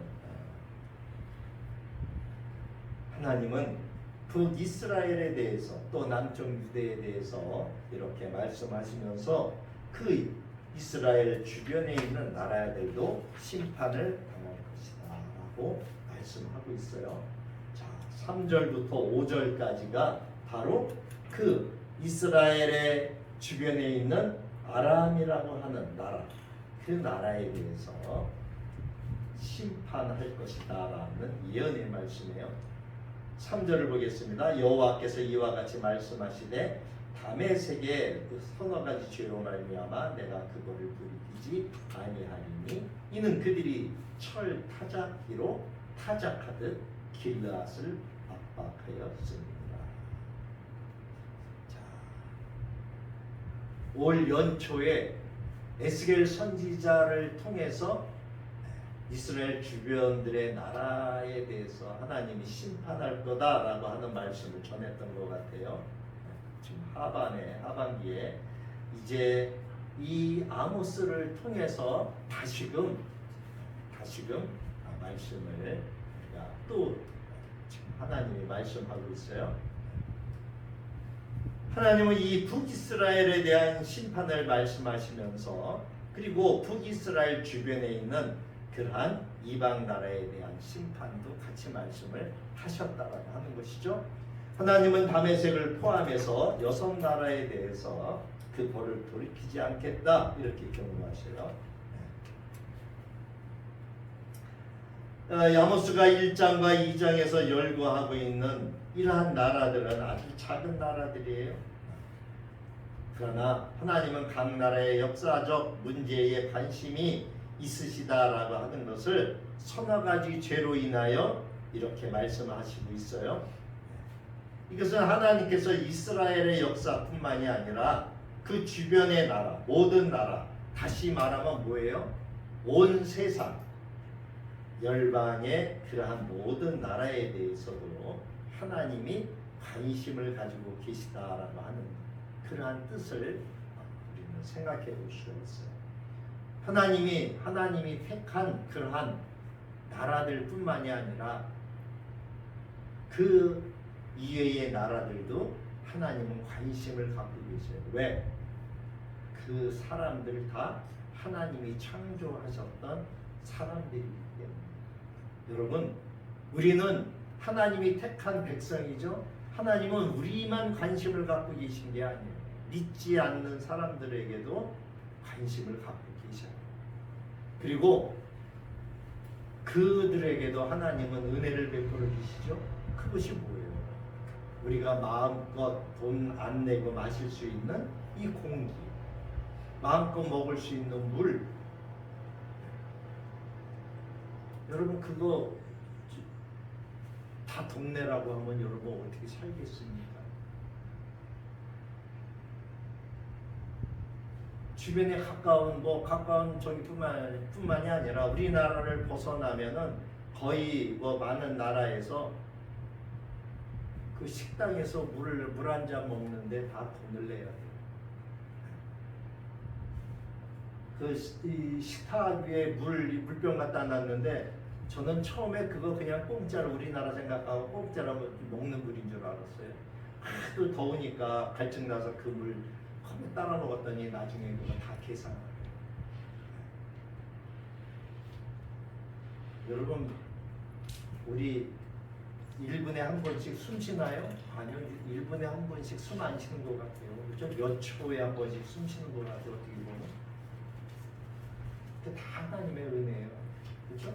하나님은 북이스라엘에 대해서 또 남쪽 유대에 대해서 이렇게 말씀하시면서 그 이스라엘 주변에 있는 나라들도 심판을 당할 것이다 라고 말씀하고 있어요. 자, 3절부터 5절까지가 바로 그 이스라엘의 주변에 있는 아람이라고 하는 나라, 그 나라에 대해서 심판할 것이다 라는 예언의 말씀이에요. 3절을 보겠습니다. 여호와께서 이와 같이 말씀하시되 다메섹의 그 서너 가지 죄로 말미암아 내가 그거를 돌이키지 아니하리니 이는 그들이 철 타작기로 타작하듯 길르앗을 압박하였습니다. 자, 올 연초에 에스겔 선지자를 통해서 이스라엘 주변들의 나라에 대해서 하나님이 심판할 거다라고 하는 말씀을 전했던 것 같아요. 지금 하반기에 이제 이 아모스를 통해서 다시금 말씀을 또 지금 하나님이 말씀하고 있어요. 하나님은 이 북이스라엘에 대한 심판을 말씀하시면서 그리고 북이스라엘 주변에 있는 그러한 이방 나라에 대한 심판도 같이 말씀을 하셨다라고 하는 것이죠. 하나님은 다메섹을 포함해서 6나라에 대해서 그 벌을 돌이키지 않겠다 이렇게 경고하셔요. 아모스가 1장과 2장에서 열거하고 있는 이러한 나라들은 아주 작은 나라들이에요. 그러나 하나님은 각 나라의 역사적 문제에 관심이 있으시다라고 하는 것을 서너 가지 죄로 인하여 이렇게 말씀하시고 있어요. 이것은 하나님께서 이스라엘의 역사뿐만이 아니라 그 주변의 나라, 모든 나라, 다시 말하면 뭐예요? 온 세상, 열방의 그러한 모든 나라에 대해서도 하나님이 관심을 가지고 계시다라고 하는 그러한 뜻을 우리는 생각해 보시겠어요. 하나님이 택한 그러한 나라들뿐만이 아니라 그 이외의 나라들도 하나님은 관심을 갖고 계셔요. 왜? 그 사람들 다 하나님이 창조하셨던 사람들이기 때문에. 여러분, 우리는 하나님이 택한 백성이죠. 하나님은 우리만 관심을 갖고 계신 게 아니에요. 믿지 않는 사람들에게도 관심을 갖고 계셔요. 그리고 그들에게도 하나님은 은혜를 베풀어 주시죠. 그것이 뭐예요? 우리가 마음껏 돈 안 내고 마실 수 있는 이 공기, 마음껏 먹을 수 있는 물. 여러분, 그거 다 동네라고 하면 여러분 어떻게 살겠습니까? 주변에 가까운 저기뿐만이 아니라 우리나라를 벗어나면은 거의 많은 나라에서 그 식당에서 물 한 잔 먹는데 다 돈을 내야 돼요. 그 식탁 위에 물병 갖다 놨는데 저는 처음에 그거 그냥 공짜로 우리나라 생각하고 공짜로 먹는 물인 줄 알았어요. 하도 더우니까 갈증 나서 그 물 컵에 따라 먹었더니 나중에 그거 다 계산하고. 여러분, 우리 1분에 한 번씩 숨 쉬나요? 아니요, 1분에 한 번씩 숨 안 쉬는 것 같아요. 그렇죠? 몇 초에 한 번씩 숨 쉬는 것 같아요. 어떻게 보면. 그게 다 하나님의 은혜예요. 그렇죠?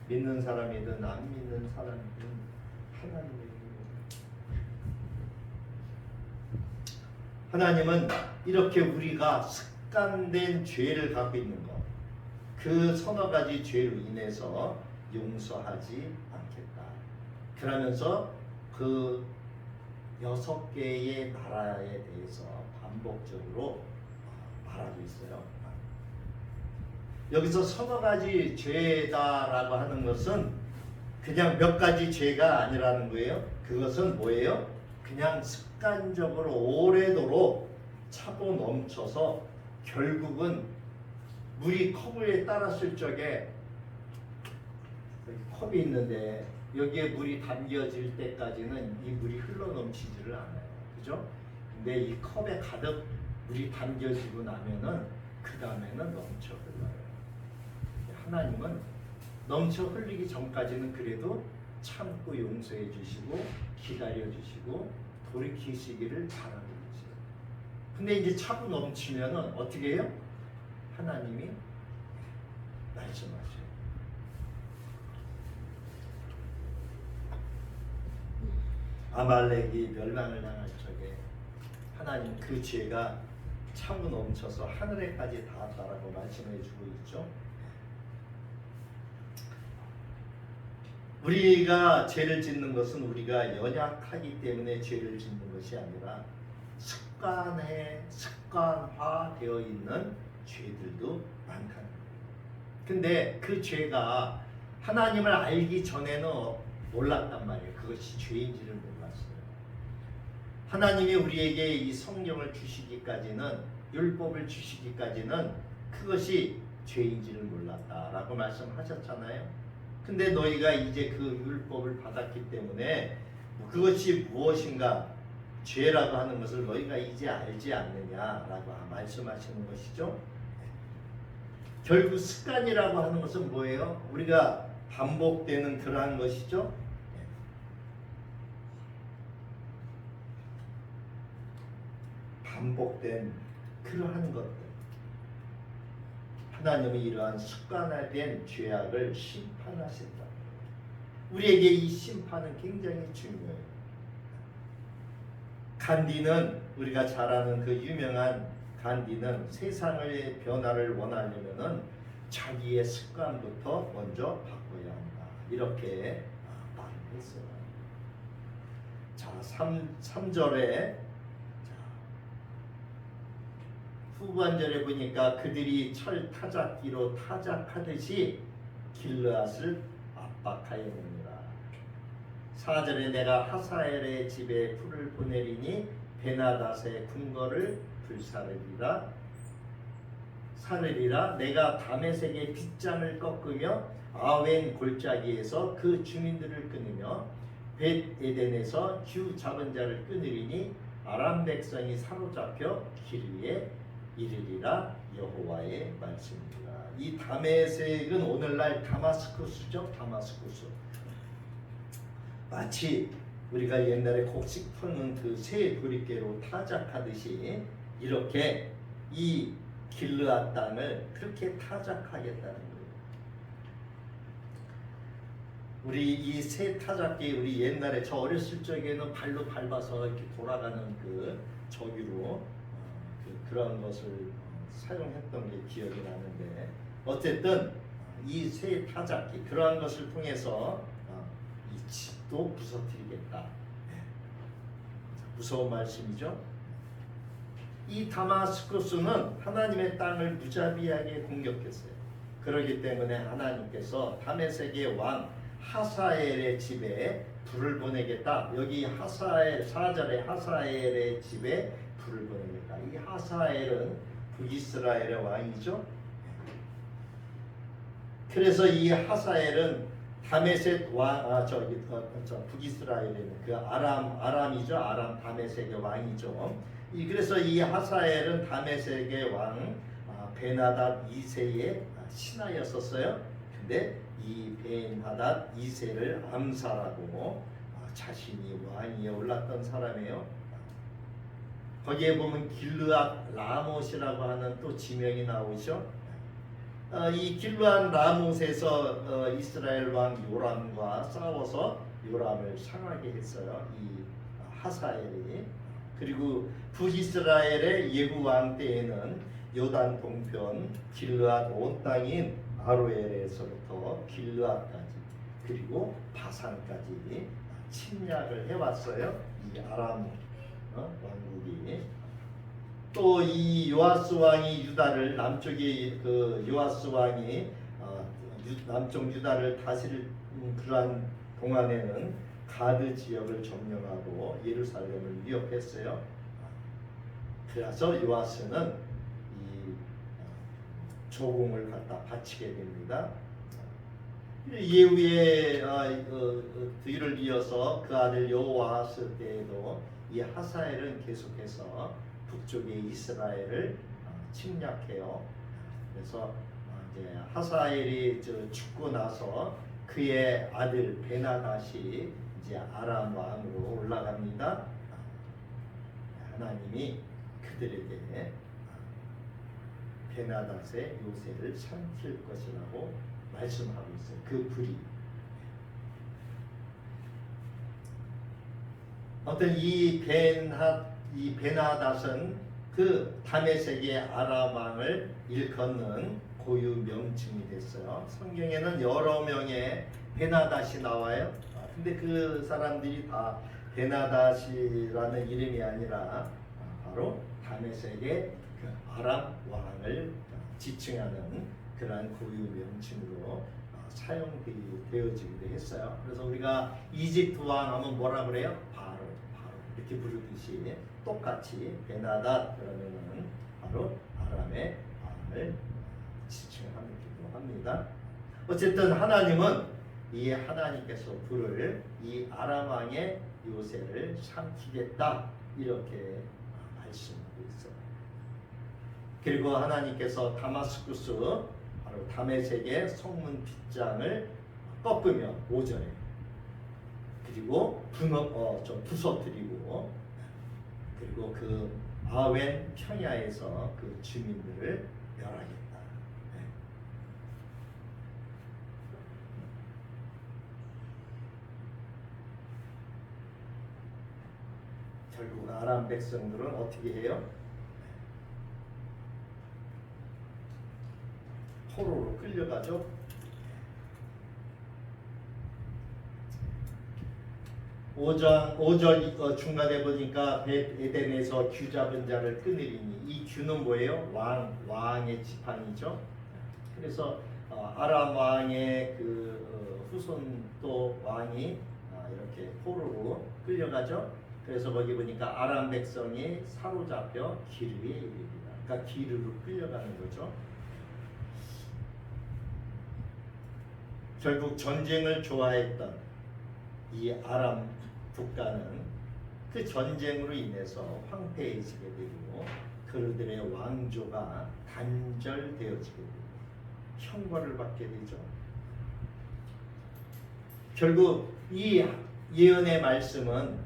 믿는 사람이든 안 믿는 사람이든 하나님의 은혜예요. 하나님은 이렇게 우리가 습관된 죄를 갖고 있는 것, 그 서너 가지 죄로 인해서 용서하지 않겠다. 그러면서 그 6개의 나라에 대해서 반복적으로 말하고 있어요. 여기서 서너 가지 죄다라고 하는 것은 그냥 몇 가지 죄가 아니라는 거예요. 그것은 뭐예요? 그냥 습관적으로 오래도록 차고 넘쳐서 결국은 물이 컵에 따랐을 적에 여기 컵이 있는데 여기에 물이 담겨질 때까지는 이 물이 흘러 넘치지를 않아요. 그죠? 근데 이 컵에 가득 물이 담겨지고 나면은 그 다음에는 넘쳐 흘러요. 하나님은 넘쳐 흘리기 전까지는 그래도 참고 용서해 주시고 기다려 주시고 돌이키시기를 바라는 거죠. 근데 이제 차고 넘치면은 어떻게 해요? 하나님이 말씀하셔요. 아말렉이 멸망을 당할 적에 하나님 그 죄가 차고 넘쳐서 하늘에까지 닿았다라고 말씀해 주고 있죠. 우리가 죄를 짓는 것은 우리가 연약하기 때문에 죄를 짓는 것이 아니라 습관화되어 있는 죄들도 많다는 거예요. 근데 그 죄가 하나님을 알기 전에는 몰랐단 말이에요. 그것이 죄인지를 몰랐어요. 하나님이 우리에게 이 성경을 주시기까지는, 율법을 주시기까지는 그것이 죄인지를 몰랐다라고 말씀하셨잖아요. 근데 너희가 이제 그 율법을 받았기 때문에 그것이 무엇인가, 죄라고 하는 것을 너희가 이제 알지 않느냐라고 말씀하시는 것이죠. 결국 습관이라고 하는 것은 뭐예요? 우리가 반복되는 그러한 것이죠. 반복된 그러한 것들. 하나님이 이러한 습관화된 죄악을 심판하신다. 우리에게 이 심판은 굉장히 중요해요. 간디는, 우리가 잘 아는 그 유명한 간디는 세상의 변화를 원하려면은 자기의 습관부터 먼저 바꿔야 한다. 이렇게 말을 했어요. 자, 3절에 후반절에 보니까 그들이 철 타작기로 타작하듯이 길르앗을 압박하였느니라. 4절에 내가 하사엘의 집에 풀을 보내리니 베나닷의 궁궐을 불사르리라. 내가 다메섹의 빗장을 꺾으며 아웬 골짜기에서 그 주민들을 끊으며 벳 에덴에서 주 잡은 자를 끊으리니 아람 백성이 사로잡혀 길 위에 이르리라. 여호와의 말씀이라. 이 다메섹은 오늘날 다마스쿠스죠. 다마스쿠스. 마치 우리가 옛날에 곡식 터는 그 새 도리깨로 타작하듯이 이렇게 이 길르앗 땅을 그렇게 타작하겠다는 거예요. 우리 이 새 타작기, 우리 옛날에 저 어렸을 적에는 발로 밟아서 이렇게 돌아가는 그 저기로 그런 것을 사용했던 게 기억이 나는데, 어쨌든 이 새 타작기 그러한 것을 통해서 이 집도 부서뜨리겠다. 무서운 말씀이죠. 이 다마스쿠스는 하나님의 땅을 무자비하게 공격했어요. 그렇기 때문에 하나님께서 다메섹의 왕 하사엘의 집에 불을 보내겠다. 여기 하사엘 4절에 하사엘의 집에 불을 보내겠다. 이 하사엘은 북이스라엘의 왕이죠. 그래서 이 하사엘은 다메섹 왕, 북이스라엘의 그 아람이죠. 아람 다메섹의 왕이죠. 그래서 이 하사엘은 다메섹의 왕 베나닷 2세의 신하였었어요. 근데 이 베나닷 2세를 암살하고 자신이 왕위에 올랐던 사람이에요. 거기에 보면 길르앗 라못이라고 하는 또 지명이 나오죠. 이 길르앗 라못에서 이스라엘 왕 요람과 싸워서 요람을 상하게 했어요. 이 하사엘이. 그리고 북이스라엘의 예후 왕 때에는 요단 동편 길르앗 온 땅인 아로엘에서부터 길르앗까지 그리고 바산까지 침략을 해왔어요. 이 아람 왕국이. 또 이 요아스 왕이 유다를 남쪽에 그 요아스 왕이 남쪽 유다를 다스릴 그러한 동안에는 가드 지역을 점령하고 예루살렘을 위협했어요. 그래서 요아스는 이 조공을 갖다 바치게 됩니다. 이후에 뒤를 이어서 그 아들 여호아스 때에도 이 하사엘은 계속해서 북쪽의 이스라엘을 침략해요. 그래서 이제 하사엘이 죽고 나서 그의 아들 베나닷이 이제 아람 왕으로 올라갑니다. 하나님이 그들에게 베나닷의 요새를 삼킬 것이라고 말씀하고 있어요. 그 불이. 어떤 이 베나닷은 그 다메섹의 아람 왕을 일컫는 고유 명칭이 됐어요. 성경에는 여러 명의 베나닷이 나와요. 근데 그 사람들이 다 베나닷이라는 이름이 아니라 바로 다메섹의 그 아람 왕을 지칭하는 그러한 고유 명칭으로 사용되어지기도 했어요. 그래서 우리가 이집트 왕 하면 뭐라 그래요? 바로 이렇게 부르듯이 똑같이 베나닷 그러면은 바로 아람의 왕을 지칭하기도 합니다. 어쨌든 하나님은 이 하나님께서 부를 이 아람 왕의 요새를 삼키겠다 이렇게 말씀하고 있어요. 그리고 하나님께서 다마스쿠스 바로 다메섹의 성문 빗장을 꺾으며 5절에 그리고 부서뜨리고 그리고 그 아웬 평야에서 그 주민들을 멸하겠다. 결국 아람 백성들은 어떻게 해요? 포로로 끌려가죠. 5절 중간에 보니까 에덴에서 규 잡은 자를 끊으리니 이 규는 뭐예요? 왕의 지팡이죠. 그래서 아람 왕의 그 후손 또 왕이 이렇게 포로로 끌려가죠. 그래서 거기 보니까 아람 백성이 사로잡혀 기르에 이릅니다. 그러니까 기르로 끌려가는 거죠. 결국 전쟁을 좋아했던 이 아람 국가는 그 전쟁으로 인해서 황폐해지게 되고 그들의 왕조가 단절되어지게 되고 형벌을 받게 되죠. 결국 이 예언의 말씀은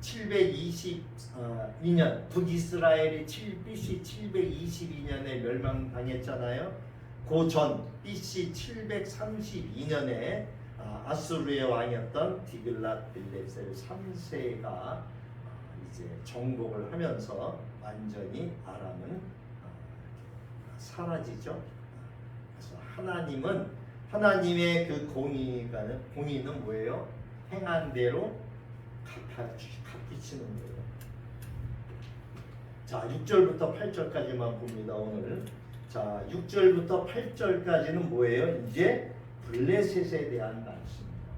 722년 북이스라엘이 BC 722년에 멸망당했잖아요. 그 전 BC 732년에 아수르의 왕이었던 디글랏빌레셀 3세가 이제 정복을 하면서 완전히 아람은 사라지죠. 그래서 하나님의 그 공의는 뭐예요? 행한 대로 갚이치는 거예요. 자, 6절부터 8절까지만 봅니다. 오늘. 자, 6절부터 8절까지는 뭐예요? 이제 블레셋에 대한 말씀입니다.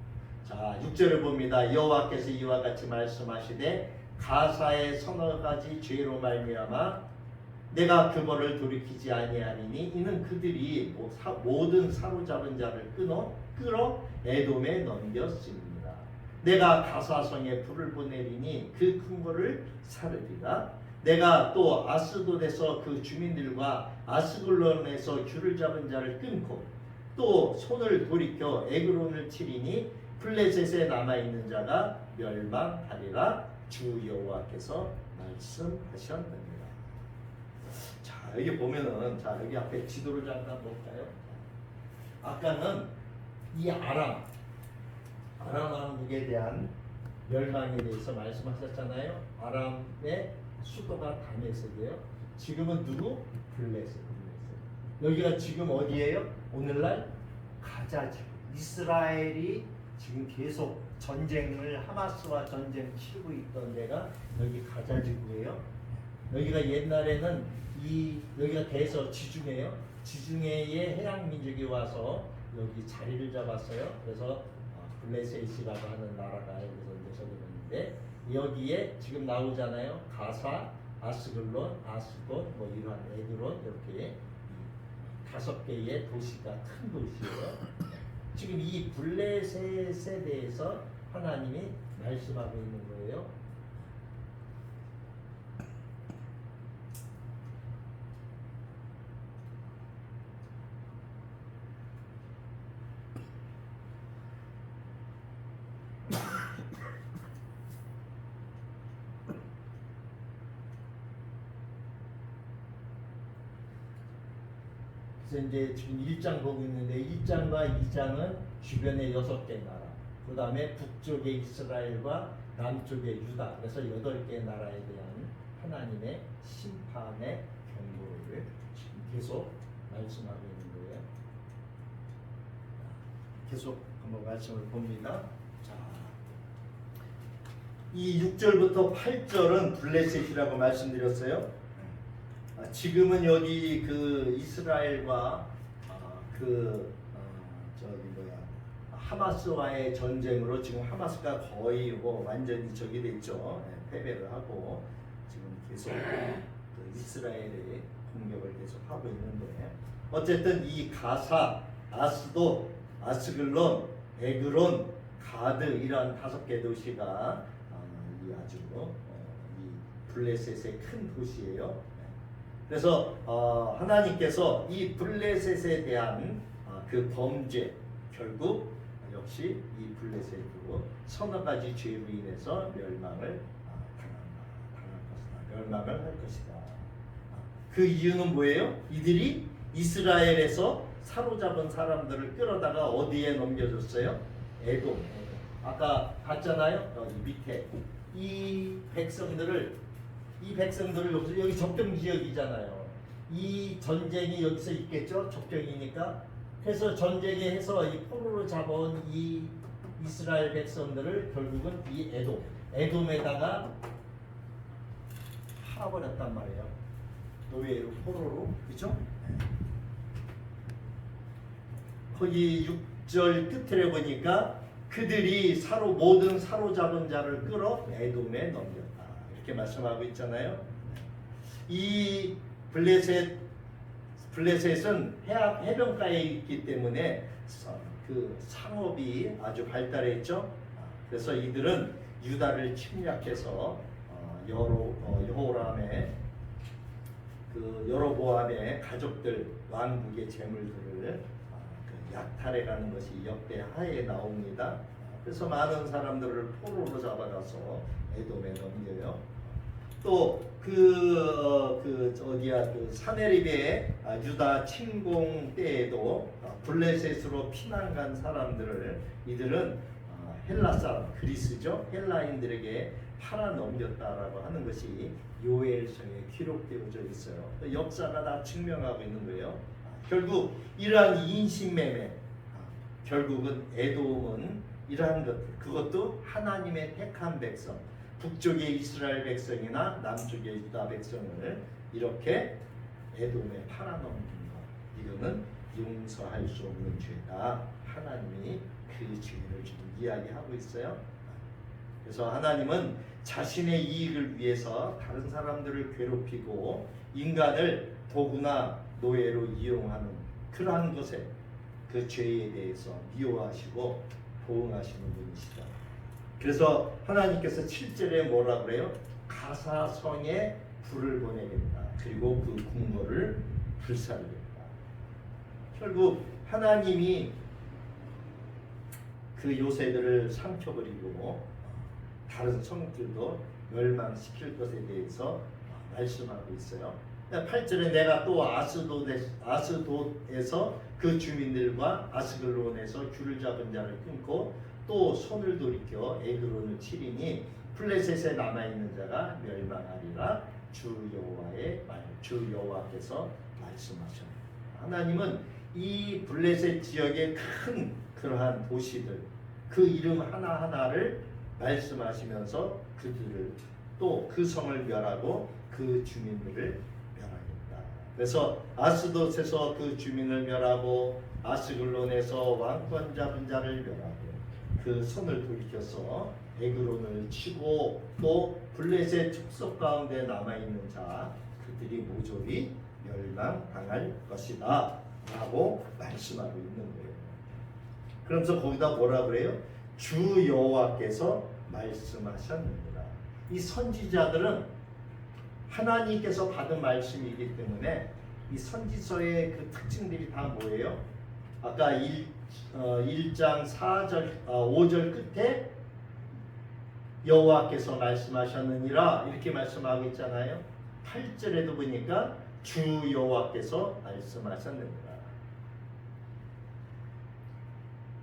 자, 6절을 봅니다. 여호와께서 이와 같이 말씀하시되 가사의 서너 가지 죄로 말미암아 내가 그 벌을 돌이키지 아니하리니 이는 그들이 모든 사로잡은 자를 끌어 에돔에 넘겼습니다. 내가 가사성에 불을 보내리니 그 큰 벌을 사르리라. 내가 또 아스돗에서 그 주민들과 아스글론에서 귤을 잡은 자를 끊고 또 손을 돌이켜 에그론을 치리니 블레셋에 남아있는 자가 멸망하리라. 주 여호와께서 말씀하셨느니라. 자, 여기 보면은 자, 여기 앞에 지도를 잠깐 볼까요? 아까는 이 아람 왕국에 대한 멸망에 대해서 말씀하셨잖아요. 아람의 수도가 다메섹이에요. 지금은 누구? 블레셋. 여기가 지금 어디예요? 오늘날 가자지구. 이스라엘이 지금 계속 전쟁을 하마스와 전쟁 치르고 있던 데가 여기 가자지구예요. 여기가 옛날에는 여기가 대서 지중해요. 지중해에 해양 민족이 와서 여기 자리를 잡았어요. 그래서 블레셋이라고 하는 나라가 여기서 이제 저기 있는데 여기에 지금 나오잖아요. 가사, 아스글론, 아스돗, 뭐 이러한 에그론 이렇게 5개의 도시가 큰 도시예요. 지금 이 블레셋에 대해서 하나님이 말씀하고 있는 거예요. 그래서 이제 지금 1장 보고 있는데 1장과 2장은 주변의 6개 나라, 그 다음에 북쪽의 이스라엘과 남쪽의 유다, 그래서 8개 나라에 대한 하나님의 심판의 경고를 지금 계속 말씀하고 있는 거예요. 계속 한번 말씀을 봅니다. 자, 이 6절부터 8절은 블레셋이라고 말씀드렸어요. 지금은 여기 그 이스라엘과 하마스와의 전쟁으로 지금 하마스가 거의 뭐 완전히 적이 됐죠. 패배를 하고 지금 계속 그 이스라엘의 공격을 계속 하고 있는데, 어쨌든 이 가사, 아스돗, 아스글론, 에그론, 가드 이러한 5개 도시가 이 아주 이 블레셋의 큰 도시예요. 그래서 하나님께서 이 블레셋에 대한 그 범죄, 결국 역시 이 블레셋으로 서너 가지 죄로 인해서 멸망을 할 것이다. 그 이유는 뭐예요? 이들이 이스라엘에서 사로잡은 사람들을 끌어다가 어디에 넘겨줬어요? 에돔. 아까 봤잖아요. 여기 밑에 이 백성들을 여기 적경 지역이잖아요. 이 전쟁이 여기서 있겠죠. 적경이니까. 그래서 전쟁에 해서 이 포로로 잡아온 이 이스라엘 백성들을 결국은 이 에돔에다가 팔아버렸단 말이에요. 노예로, 포로로, 그죠? 거기 6절 끝에 보니까 그들이 모든 사로잡은 자를 끌어 에돔에 넘겼다, 이렇게 말씀하고 있잖아요. 이 블레셋은 해변가에 있기 때문에 그 상업이 아주 발달했죠. 그래서 이들은 유다를 침략해서 여로보암의 가족들, 왕국의 재물들을 약탈해가는 것이 역대하에 나옵니다. 그래서 많은 사람들을 포로로 잡아가서 에돔에 넘겨요. 또 사네립의 유다 침공 때에도 블레셋으로 피난 간 사람들을 이들은 헬라 사람, 그리스죠, 헬라인들에게 팔아 넘겼다라고 하는 것이 요엘서에 기록되어져 있어요. 역사가 다 증명하고 있는 거예요. 결국 이러한 인신매매, 결국은 에돔은 이러한 것들, 그것도 하나님의 택한 백성, 북쪽의 이스라엘 백성이나 남쪽의 유다 백성을 이렇게 에돔에 팔아넘긴 것, 이거는 용서할 수 없는 죄다. 하나님이 그 죄를 지금 이야기하고 있어요. 그래서 하나님은 자신의 이익을 위해서 다른 사람들을 괴롭히고 인간을 도구나 노예로 이용하는 그러한 것에, 그 죄에 대해서 미워하시고 보응하시는 분이시다. 그래서 하나님께서 7절에 뭐라 그래요? 가사성에 불을 보내겠다. 그리고 그 궁궐을 불사르겠다. 결국 하나님이 그 요새들을 삼켜버리고 다른 성들도 멸망시킬 것에 대해서 말씀하고 있어요. 8절에 내가 또 아스돗에서 그 주민들과 아스글론에서 줄을 잡은 자를 끊고 또 손을 돌이켜 에그론을 치리니 블레셋에 남아있는 자가 멸망하리라. 주 여호와께서 말씀하셨다. 하나님은 이 블레셋 지역의 큰 그러한 도시들, 그 이름 하나하나를 말씀하시면서 그들을 또 그 성을 멸하고 그 주민들을 멸하겠다. 그래서 아스돗에서 그 주민을 멸하고 아스글론에서 왕권 잡은 자를 멸하고 그 손을 돌이켜서 에그론을 치고 또 블레셋 축소 가운데 남아있는 자 그들이 모조리 멸망당할 것이다 라고 말씀하고 있는 거예요. 그러면서 거기다 뭐라 그래요? 주 여호와께서 말씀하셨느니라. 이 선지자들은 하나님께서 받은 말씀이기 때문에 이 선지서의 그 특징들이 다 뭐예요? 아까 1장 5절 끝에 여호와께서 말씀하셨느니라 이렇게 말씀하고 있잖아요. 8절에도 보니까 주 여호와께서 말씀하셨느니라.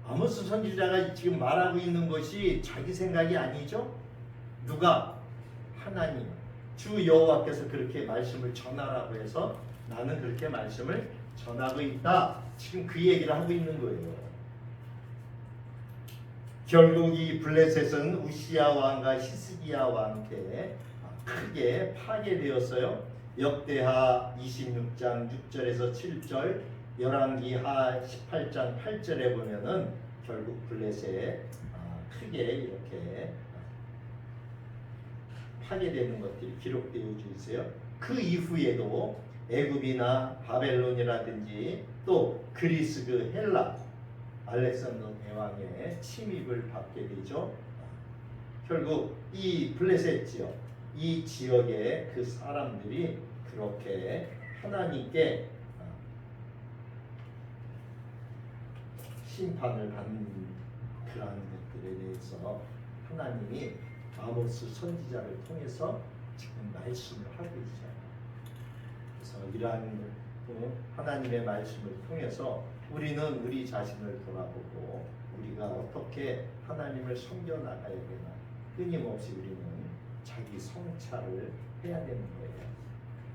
아모스 선지자가 지금 말하고 있는 것이 자기 생각이 아니죠. 누가? 하나님, 주 여호와께서 그렇게 말씀을 전하라고 해서 나는 그렇게 말씀을 전하고 있다. 지금 그 얘기를 하고 있는 거예요. 결국 이 블레셋은 우시야 왕과 히스기야 왕께 크게 파괴되었어요. 역대하 26장 6절에서 7절, 열왕기하 18장 8절에 보면은 결국 블레셋에 크게 이렇게 파괴되는 것들이 기록되어 있어요. 그 이후에도 애굽이나 바벨론이라든지 또 그리스 그 헬라 알렉산더 대왕의 침입을 받게 되죠. 결국 이 블레셋 지역, 이 지역의 그 사람들이 그렇게 하나님께 심판을 받는 그러한 것들에 대해서 하나님이 아모스 선지자를 통해서 지금 말씀을 하고 있어요. 그래서 이러한 하나님의 말씀을 통해서 우리는 우리 자신을 돌아보고 우리가 어떻게 하나님을 섬겨나가야 되나 끊임없이 우리는 자기 성찰을 해야 되는 거예요.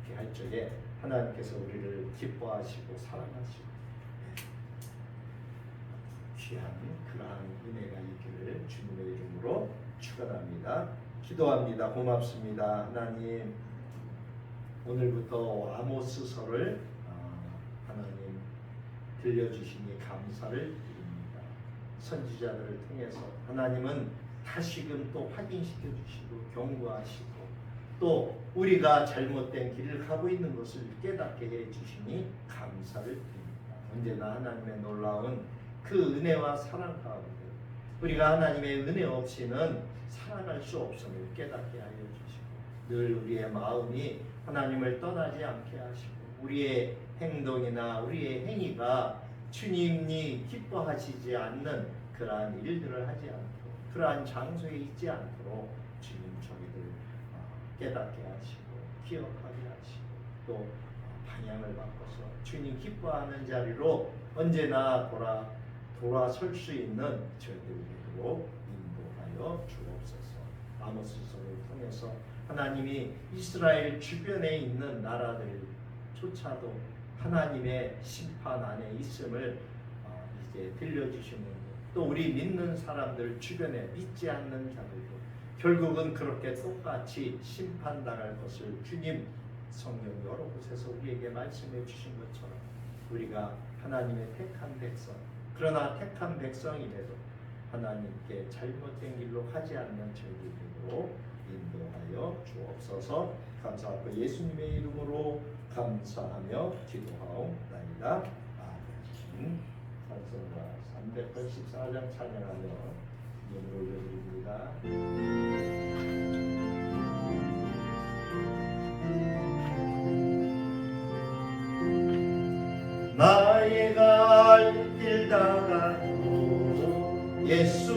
그렇게 할 적에 하나님께서 우리를 기뻐하시고 사랑하시고 귀한 그러한 은혜가 있기를 주님의 이름으로 축원합니다. 기도합니다. 고맙습니다. 하나님, 오늘부터 아모스서를 하나님 들려주시니 감사를 드립니다. 선지자들을 통해서 하나님은 다시금 또 확인시켜 주시고 경고하시고 또 우리가 잘못된 길을 가고 있는 것을 깨닫게 해 주시니 감사를 드립니다. 언제나 하나님의 놀라운 그 은혜와 사랑 가운데 우리가 하나님의 은혜 없이는 살아갈 수 없음을 깨닫게 하여 주시고 늘 우리의 마음이 하나님을 떠나지 않게 하시고 우리의 행동이나 우리의 행위가 주님이 기뻐하시지 않는 그러한 일들을 하지 않도록 그러한 장소에 있지 않도록 주님 저희들 깨닫게 하시고 기억하게 하시고 또 방향을 바꿔서 주님 기뻐하는 자리로 언제나 돌아설 수 있는 저희들로 인도하여 주옵소서. 아모스서를 통해서 하나님이 이스라엘 주변에 있는 나라들조차도 하나님의 심판 안에 있음을 이제 들려주시는 또 우리 믿는 사람들 주변에 믿지 않는 자들도 결국은 그렇게 똑같이 심판당할 것을 주님 성경 여러 곳에서 우리에게 말씀해 주신 것처럼 우리가 하나님의 택한 백성 그러나 택한 백성이라도 하나님께 잘못된 길로 가지 않는 저희들로 인도하여 주옵소서. 감사하고 예수님의 이름으로 감사하며 기도하옵나이다. 아멘. 찬송가 384장 찬양하며 예물을 올려드립니다. 나의 갈 길 다가도 예수